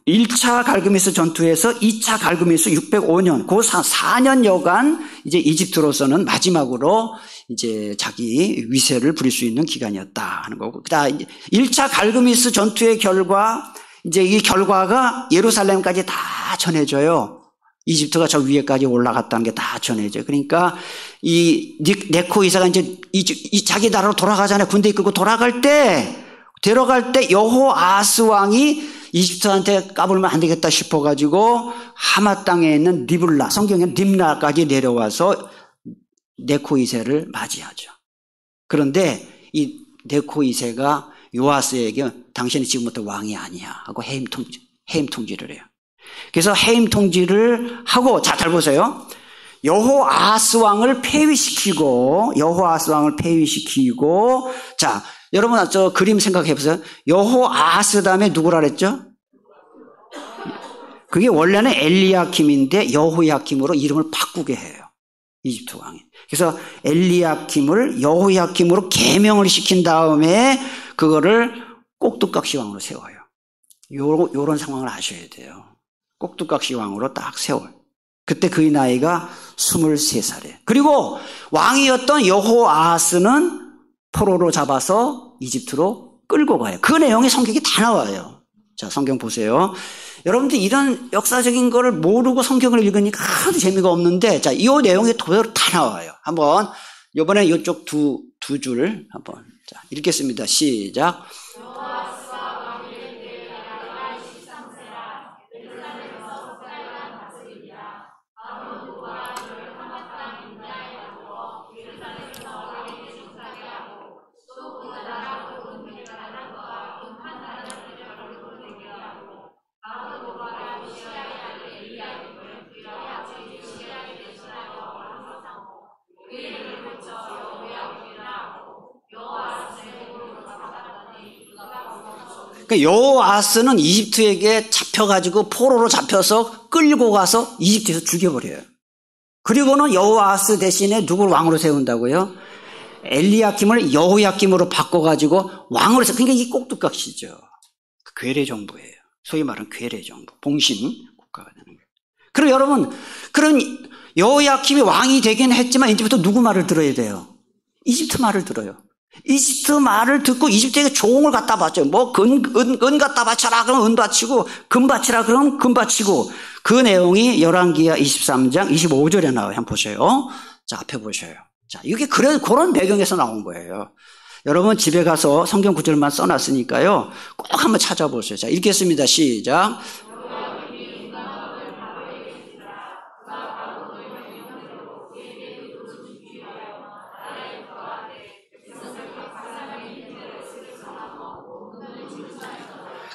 1차 갈그미스 전투에서 2차 갈그미스 605년, 그 4년여간 이제 이집트로서는 마지막으로 이제 자기 위세를 부릴 수 있는 기간이었다 하는 거고. 그다음 1차 갈그미스 전투의 결과, 이제 이 결과가 예루살렘까지 다 전해져요. 이집트가 저 위에까지 올라갔다는 게 다 전해져요. 그러니까 이 네코 2세가 이제 자기 나라로 돌아가잖아요. 군대 이끌고 데려갈 때 여호아스 왕이 이집트한테 까불면 안 되겠다 싶어가지고 하마 땅에 있는 리블라, 성경에 림라까지 내려와서 네코 2세를 맞이하죠. 그런데 이 네코 2세가 요아스에게 당신이 지금부터 왕이 아니야 하고 해임 통지를 해요. 그래서 해임 통지를 하고, 자, 잘 보세요. 여호아하스 왕을 폐위시키고, 자, 여러분, 저 그림 생각해 보세요. 여호아하스 다음에 누구라 그랬죠? 그게 원래는 엘리야킴인데 여호야킴으로 이름을 바꾸게 해요. 이집트 왕이. 그래서 엘리야킴을 여호야킴으로 개명을 시킨 다음에 그거를 꼭두각시 왕으로 세워요. 요런 상황을 아셔야 돼요. 꼭두각시 왕으로 딱 세워요. 그때 그의 나이가 23살이에요. 그리고 왕이었던 여호아하스는 포로로 잡아서 이집트로 끌고 가요. 그 내용이 성경에 다 나와요. 자, 성경 보세요. 여러분들 이런 역사적인 거를 모르고 성경을 읽으니까 하나도 재미가 없는데, 자, 이 내용이 그대로 다 나와요. 한번, 이번에 이쪽 두 줄 한번, 자, 읽겠습니다. 시작. 그러니까 여호아스는 이집트에게 잡혀가지고 포로로 잡혀서 끌고 가서 이집트에서 죽여버려요. 그리고는 여호아스 대신에 누구를 왕으로 세운다고요? 엘리야킴을 여호야킴으로 바꿔가지고 왕으로 세워. 그러니까 이게 꼭두각시죠. 괴뢰 정부예요. 소위 말하는 괴뢰 정부, 봉신 국가가 되는 거예요. 그리고 여러분, 그런 여호야킴이 왕이 되긴 했지만 이제부터 누구 말을 들어야 돼요? 이집트 말을 들어요. 이집트 말을 듣고 이집트에게 종을 갖다 바쳐요. 뭐 은 갖다 바쳐라 그러면 은 바치고, 금 바치라 그러면 금 바치고. 그 내용이 열왕기하 23장 25절에 나와요. 한번 보세요. 자, 앞에 보셔요. 자, 이게 그런 배경에서 나온 거예요. 여러분 집에 가서 성경 구절만 써놨으니까요. 꼭 한번 찾아보세요. 자, 읽겠습니다. 시작.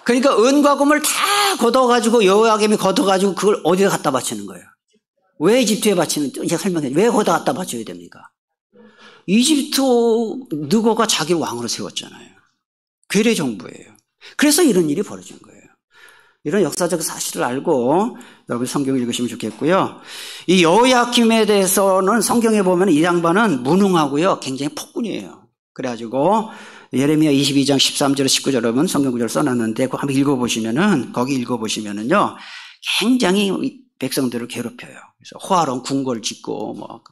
그러니까 은과 금을 다 걷어가지고 여호야김이 걷어가지고 그걸 어디다 갖다 바치는 거예요? 왜 이집트에 바치는, 이제 설명해. 왜 거기다 갖다 바쳐야 됩니까? 이집트 느고가 자기를 왕으로 세웠잖아요. 괴뢰 정부예요. 그래서 이런 일이 벌어진 거예요. 이런 역사적 사실을 알고 여러분 성경을 읽으시면 좋겠고요. 이 여호야김에 대해서는 성경에 보면 이 양반은 무능하고요. 굉장히 폭군이에요. 그래가지고 예레미야 22장 13절 19절 여러분 성경 구절 써놨는데 그거 한번 읽어보시면은 거기 읽어보시면은요 굉장히 백성들을 괴롭혀요. 그래서 호화로운 궁궐을 짓고 뭐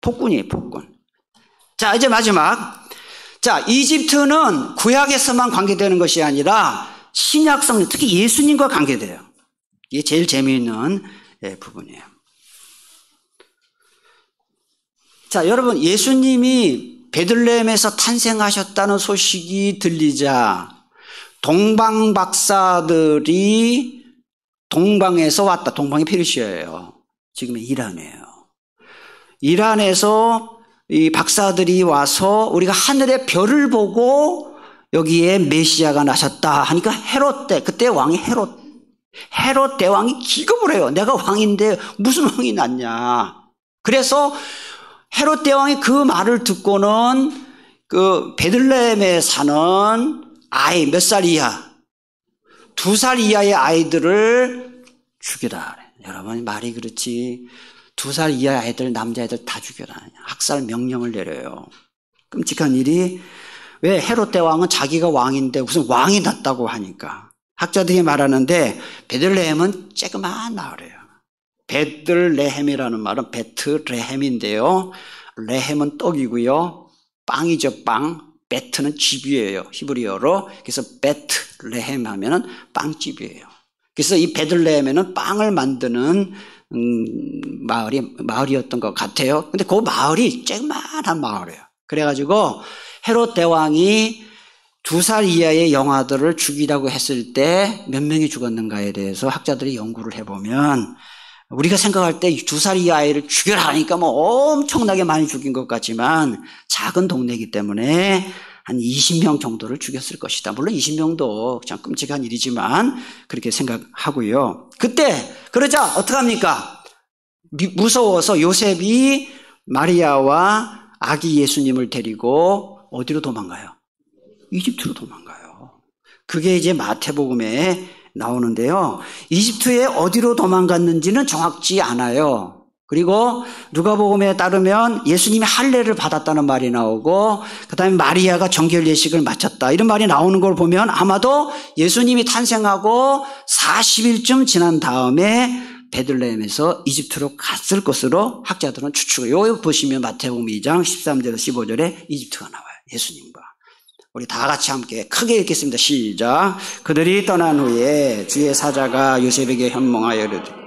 폭군이에요, 폭군. 자, 이제 마지막. 자, 이집트는 구약에서만 관계되는 것이 아니라 신약 성경, 특히 예수님과 관계돼요. 이게 제일 재미있는 부분이에요. 자, 여러분 예수님이 베들레헴에서 탄생하셨다는 소식이 들리자 동방 박사들이 동방에서 왔다. 동방이 페르시아예요. 지금의 이란이에요. 이란에서 이 박사들이 와서 우리가 하늘의 별을 보고 여기에 메시아가 나셨다 하니까 헤롯 때, 그때 왕이 헤롯 대왕이 기겁을 해요. 내가 왕인데 무슨 왕이 났냐. 그래서 헤롯 대왕이 그 말을 듣고는 그 베들레헴에 사는 아이 몇 살 이하, 2살 이하의 아이들을 죽여라. 여러분 말이 그렇지. 2살 이하의 아이들, 남자애들 다 죽여라. 학살 명령을 내려요. 끔찍한 일이 왜 헤롯 대왕은 자기가 왕인데 무슨 왕이 났다고 하니까. 학자들이 말하는데 베들레헴은 쬐그만 마을이에요. 베들레헴이라는 말은 베트레헴인데요. 레헴은 떡이고요. 빵이죠, 빵. 베트는 집이에요. 히브리어로. 그래서 베트레헴 하면은 빵집이에요. 그래서 이 베들레헴에는 빵을 만드는 마을이었던 것 같아요. 근데 그 마을이 쬐그만한 마을이에요. 그래가지고 헤롯 대왕이 2살 이하의 영아들을 죽이라고 했을 때 몇 명이 죽었는가에 대해서 학자들이 연구를 해보면 우리가 생각할 때 2살 이하 아이를 죽여라 하니까 뭐 엄청나게 많이 죽인 것 같지만 작은 동네이기 때문에 한 20명 정도를 죽였을 것이다. 물론 20명도 참 끔찍한 일이지만 그렇게 생각하고요. 그때 그러자 어떡합니까? 무서워서 요셉이 마리아와 아기 예수님을 데리고 어디로 도망가요? 이집트로 도망가요. 그게 이제 마태복음에 나오는데요. 이집트에 어디로 도망갔는지는 정확치 않아요. 그리고 누가복음에 따르면 예수님이 할례를 받았다는 말이 나오고 그다음에 마리아가 정결 예식을 마쳤다 이런 말이 나오는 걸 보면 아마도 예수님이 탄생하고 40일쯤 지난 다음에 베들레헴에서 이집트로 갔을 것으로 학자들은 추측해요. 여기 보시면 마태복음 2장 13절에서 15절에 이집트가 나와요. 예수님과. 우리 다 같이 함께 크게 읽겠습니다. 시작. 그들이 떠난 후에 주의 사자가 요셉에게 현몽하여 이르되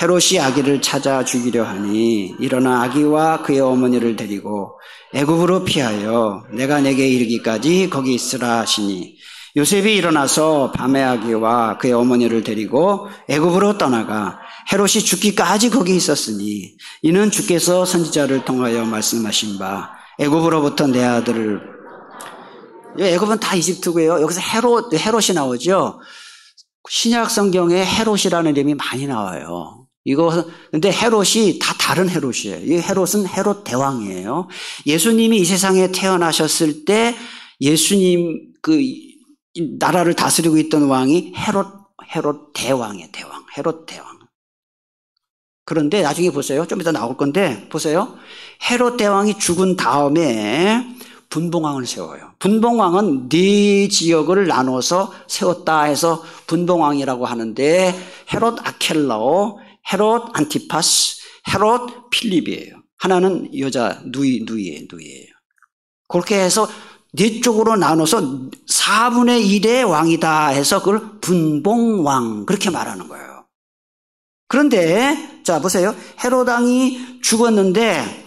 헤롯이 아기를 찾아 죽이려 하니 일어나 아기와 그의 어머니를 데리고 애굽으로 피하여 내가 내게 이르기까지 거기 있으라 하시니 요셉이 일어나서 밤에 아기와 그의 어머니를 데리고 애굽으로 떠나가 헤롯이 죽기까지 거기 있었으니 이는 주께서 선지자를 통하여 말씀하신 바 애굽으로부터 내 아들을 애굽은 다 이집트고요. 여기서 헤롯이 나오죠. 신약 성경에 헤롯이라는 이름이 많이 나와요. 근데 헤롯이 다 다른 헤롯이에요. 이 헤롯은 헤롯 대왕이에요. 예수님이 이 세상에 태어나셨을 때 예수님 나라를 다스리고 있던 왕이 헤롯 대왕이에요. 헤롯 대왕. 그런데 나중에 보세요. 좀 이따 나올 건데 보세요. 헤롯 대왕이 죽은 다음에 분봉왕을 세워요. 분봉왕은 4지역을 나눠서 세웠다 해서 분봉왕이라고 하는데 헤롯 아켈라오, 헤롯 안티파스, 헤롯 필립이에요. 하나는 여자 누이예요. 그렇게 해서 4쪽으로 나눠서 4분의 1의 왕이다 해서 그걸 분봉왕 그렇게 말하는 거예요. 그런데 자 보세요. 헤롯 왕이 죽었는데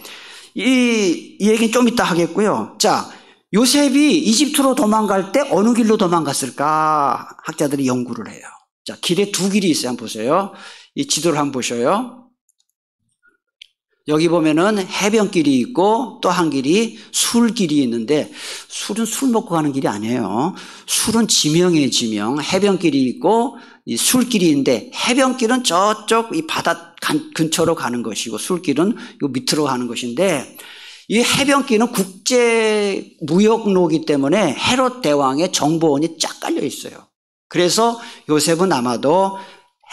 이 얘기는 좀 이따 하겠고요. 자, 요셉이 이집트로 도망갈 때 어느 길로 도망갔을까? 학자들이 연구를 해요. 자, 길에 2길이 있어요. 한번 보세요. 이 지도를 한번 보셔요. 여기 보면은 해변길이 있고 또 한 길이 술길이 있는데 술은 술 먹고 가는 길이 아니에요. 술은 지명이에요, 지명. 해변길이 있고 이 술길이 있는데 해변길은 저쪽 이 바다 근처로 가는 것이고 술길은 요 밑으로 가는 것인데 이 해변길은 국제 무역로이기 때문에 헤롯 대왕의 정보원이 쫙 깔려 있어요. 그래서 요셉은 아마도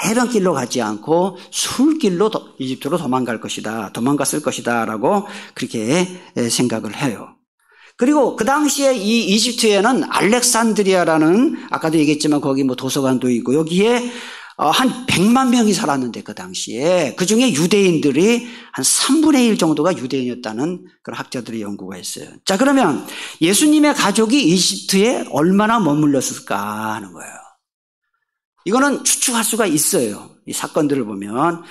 해변길로 가지 않고 술길로 이집트로 도망갔을 것이다 라고 그렇게 생각을 해요. 그리고 그 당시에 이 이집트에는 알렉산드리아라는 아까도 얘기했지만 거기 뭐 도서관도 있고 여기에 한 100만 명이 살았는데 그 당시에 그중에 유대인들이 한 3분의 1 정도가 유대인이었다는 그런 학자들의 연구가 있어요. 자, 그러면 예수님의 가족이 이집트에 얼마나 머물렀을까 하는 거예요. 이거는 추측할 수가 있어요. 이 사건들을 보면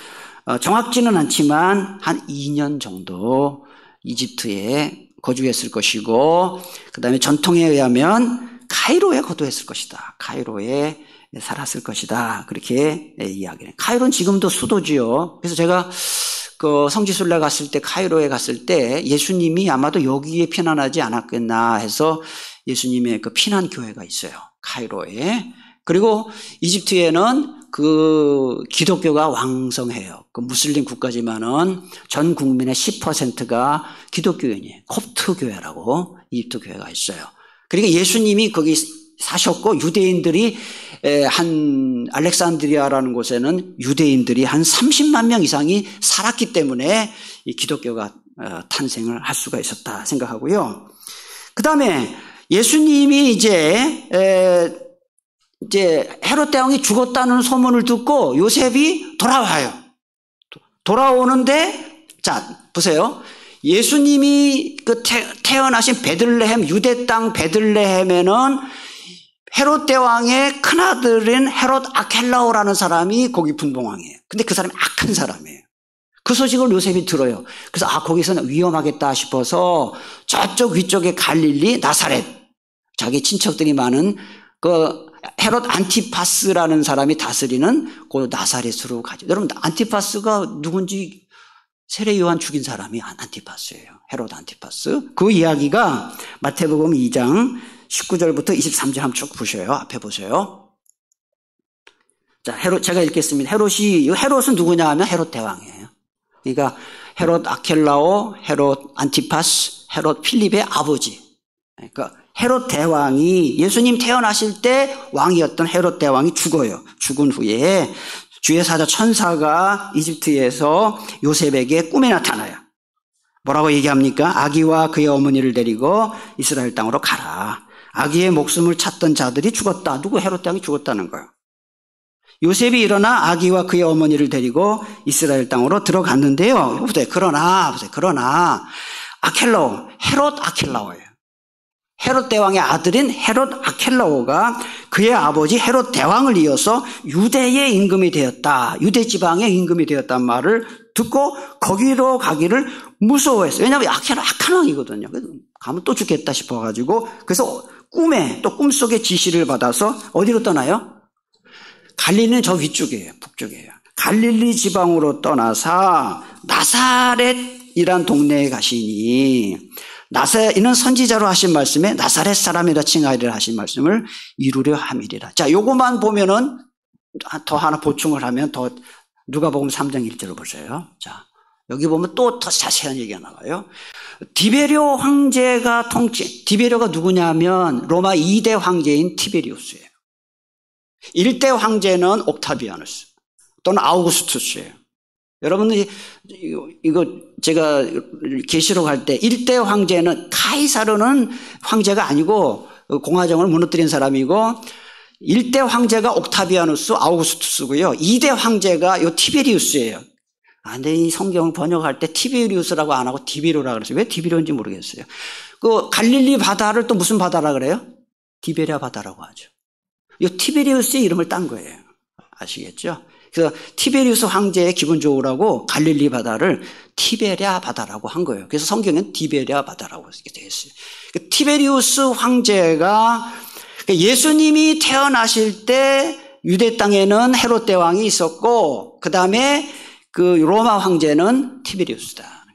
정확지는 않지만 한 2년 정도 이집트에 거주했을 것이고 그다음에 전통에 의하면 카이로에 거주했을 것이다. 카이로에 살았을 것이다. 그렇게 이야기해요. 카이로는 지금도 수도지요. 그래서 제가 그 성지순례 갔을 때 카이로에 갔을 때 예수님이 아마도 여기에 피난하지 않았겠나 해서 예수님의 그 피난 교회가 있어요. 카이로에. 그리고 이집트에는 그 기독교가 왕성해요. 그 무슬림 국가지만은 전 국민의 10%가 기독교인이에요. 콥트 교회라고 이집트 교회가 있어요. 그러니까 예수님이 거기 사셨고 유대인들이 한 알렉산드리아라는 곳에는 유대인들이 한 30만 명 이상이 살았기 때문에 이 기독교가 탄생을 할 수가 있었다 생각하고요. 그 다음에 예수님이 이제 헤롯 대왕이 죽었다는 소문을 듣고 요셉이 돌아와요. 돌아오는데 자 보세요. 예수님이 그 태어나신 베들레헴 유대 땅 베들레헴에는 헤롯 대왕의 큰아들인 헤롯 아켈라오라는 사람이 거기 분봉왕이에요. 근데 그 사람이 악한 사람이에요. 그 소식을 요셉이 들어요. 그래서 거기서는 위험하겠다 싶어서 저쪽 위쪽에 갈릴리 나사렛 자기 친척들이 많은 그 헤롯 안티파스라는 사람이 다스리는 그 나사렛으로 가죠. 여러분, 안티파스가 누군지 세례 요한 죽인 사람이 안티파스예요. 헤롯 안티파스. 그 이야기가 마태복음 2장 19절부터 23절 한번 쭉 보셔요. 앞에 보세요. 자, 제가 읽겠습니다. 헤롯은 누구냐 하면 헤롯 대왕이에요. 그러니까 헤롯 아켈라오, 헤롯 안티파스, 헤롯 필립의 아버지. 그러니까 헤롯 대왕이 예수님 태어나실 때 왕이었던 헤롯 대왕이 죽어요. 죽은 후에 주의 사자 천사가 이집트에서 요셉에게 꿈에 나타나요. 뭐라고 얘기합니까? 아기와 그의 어머니를 데리고 이스라엘 땅으로 가라. 아기의 목숨을 찾던 자들이 죽었다. 누구? 헤롯 대왕이 죽었다는 거예요. 요셉이 일어나 아기와 그의 어머니를 데리고 이스라엘 땅으로 들어갔는데요. 그러나 헤롯 아켈라오예요. 헤롯 대왕의 아들인 헤롯 아켈라오가 그의 아버지 헤롯 대왕을 이어서 유대의 임금이 되었다. 유대 지방의 임금이 되었단 말을 듣고 거기로 가기를 무서워했어요. 왜냐하면 악한 왕이거든요. 가면 또 죽겠다 싶어가지고 그래서 꿈속에 지시를 받아서 어디로 떠나요? 갈릴리는 저 위쪽이에요. 북쪽이에요. 갈릴리 지방으로 떠나서 나사렛이란 동네에 가시니 이는 선지자로 하신 말씀에 나사렛 사람이라 칭하리라 하신 말씀을 이루려 함이리라. 자, 요거만 보면은 더 하나 보충을 하면 더 누가복음 3장 1절을 보세요. 자, 여기 보면 또 더 자세한 얘기가 나와요. 디베리오 황제가 디베리오가 누구냐면 로마 2대 황제인 티베리우스예요. 1대 황제는 옥타비아누스 또는 아우구스투스예요. 여러분들이 이거 제가 계시록 할 때 1대 황제는 카이사르는 황제가 아니고 공화정을 무너뜨린 사람이고 1대 황제가 옥타비아누스 아우구스투스고요. 2대 황제가 요 티베리우스예요. 근데 이 성경을 번역할 때 티베리우스라고 안 하고 디베리오라고 그랬어요. 왜 디베리오인지 모르겠어요. 그 갈릴리 바다를 또 무슨 바다라 그래요? 디베리아 바다라고 하죠. 이 티베리우스의 이름을 딴 거예요. 아시겠죠? 그래서 티베리우스 황제의 기본적으로 하고 갈릴리 바다를 티베리아 바다라고 한 거예요. 그래서 성경엔 디베리아 바다라고 이렇게 되어 있어요. 티베리우스 황제가 예수님이 태어나실 때 유대 땅에는 헤롯 대왕이 있었고 그 다음에 그 로마 황제는 티베리우스다.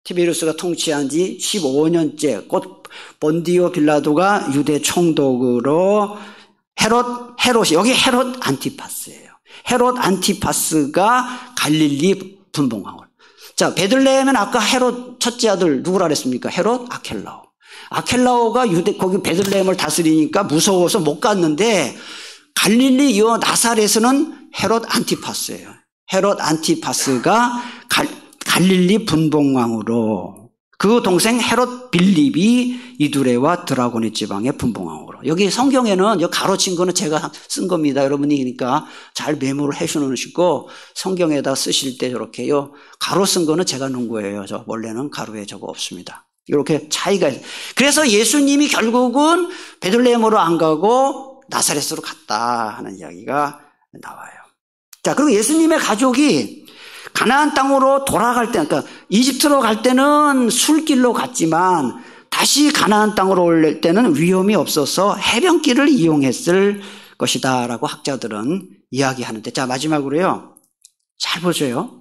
티베리우스가 통치한 지 15년째 곧 본디오 빌라도가 유대 총독으로 헤롯이 여기 헤롯 안티파스예요. 헤롯 안티파스가 갈릴리 분봉왕을. 자, 베들레헴은 아까 헤롯 첫째 아들 누구라 그랬습니까? 헤롯 아켈라오. 아켈라오가 거기 베들레헴을 다스리니까 무서워서 못 갔는데 갈릴리 요 나사렛은 헤롯 안티파스예요. 헤롯 안티파스가 갈릴리 분봉왕으로 그 동생 헤롯 빌립이 이두레와 드라고니 지방의 분봉왕으로. 여기 성경에는 여기 가로친 거는 제가 쓴 겁니다. 여러분이 그러니까 잘 메모를 해주시고 성경에다 쓰실 때 저렇게요. 가로 쓴 거는 제가 넣은 거예요. 저 원래는 가로에 저거 없습니다. 이렇게 차이가 있어요. 그래서 예수님이 결국은 베들레헴으로 안 가고 나사렛으로 갔다 하는 이야기가 나와요. 자, 그리고 예수님의 가족이 가나안 땅으로 돌아갈 때, 그러니까 이집트로 갈 때는 술길로 갔지만 다시 가나안 땅으로 올 때는 위험이 없어서 해변길을 이용했을 것이다라고 학자들은 이야기하는데, 자, 마지막으로요. 잘 보세요.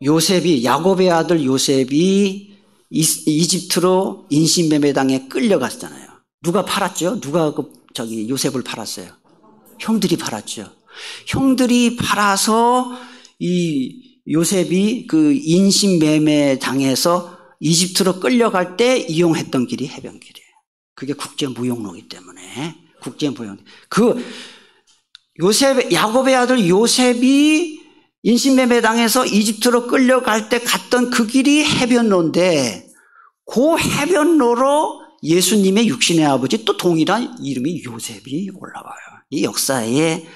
야곱의 아들 요셉이 이집트로 인신매매당에 끌려갔잖아요. 누가 팔았죠? 누가 요셉을 팔았어요? 형들이 팔았죠. 형들이 팔아서 이 요셉이 그 인신매매 당해서 이집트로 끌려갈 때 이용했던 길이 해변길이에요. 그게 국제무역로이기 때문에 야곱의 아들 요셉이 인신매매 당해서 이집트로 끌려갈 때 갔던 그 길이 해변로인데 그 해변로로 예수님의 육신의 아버지 또 동일한 이름이 요셉이 올라와요. 이 역사에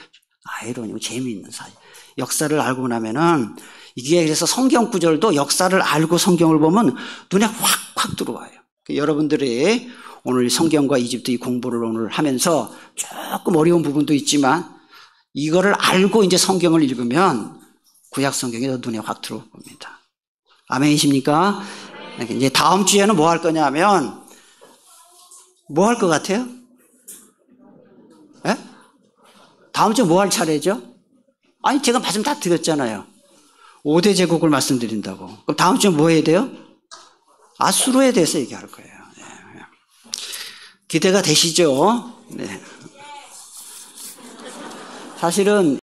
아이러니고 재미있는 사실. 역사를 알고 나면은 이게 그래서 성경 구절도 역사를 알고 성경을 보면 눈에 확 들어와요. 여러분들이 오늘 성경과 이집트 이 공부를 오늘 하면서 조금 어려운 부분도 있지만 이거를 알고 이제 성경을 읽으면 구약 성경이 더 눈에 확 들어올 겁니다. 아멘이십니까? 이제 다음 주에는 뭐 할 거냐면 뭐 할 것 같아요? 예? 다음 주 뭐 할 차례죠? 아니, 제가 말씀 다 드렸잖아요. 5대 제국을 말씀드린다고. 그럼 다음 주에 뭐 해야 돼요? 아수르에 대해서 얘기할 거예요. 네. 기대가 되시죠? 네. 사실은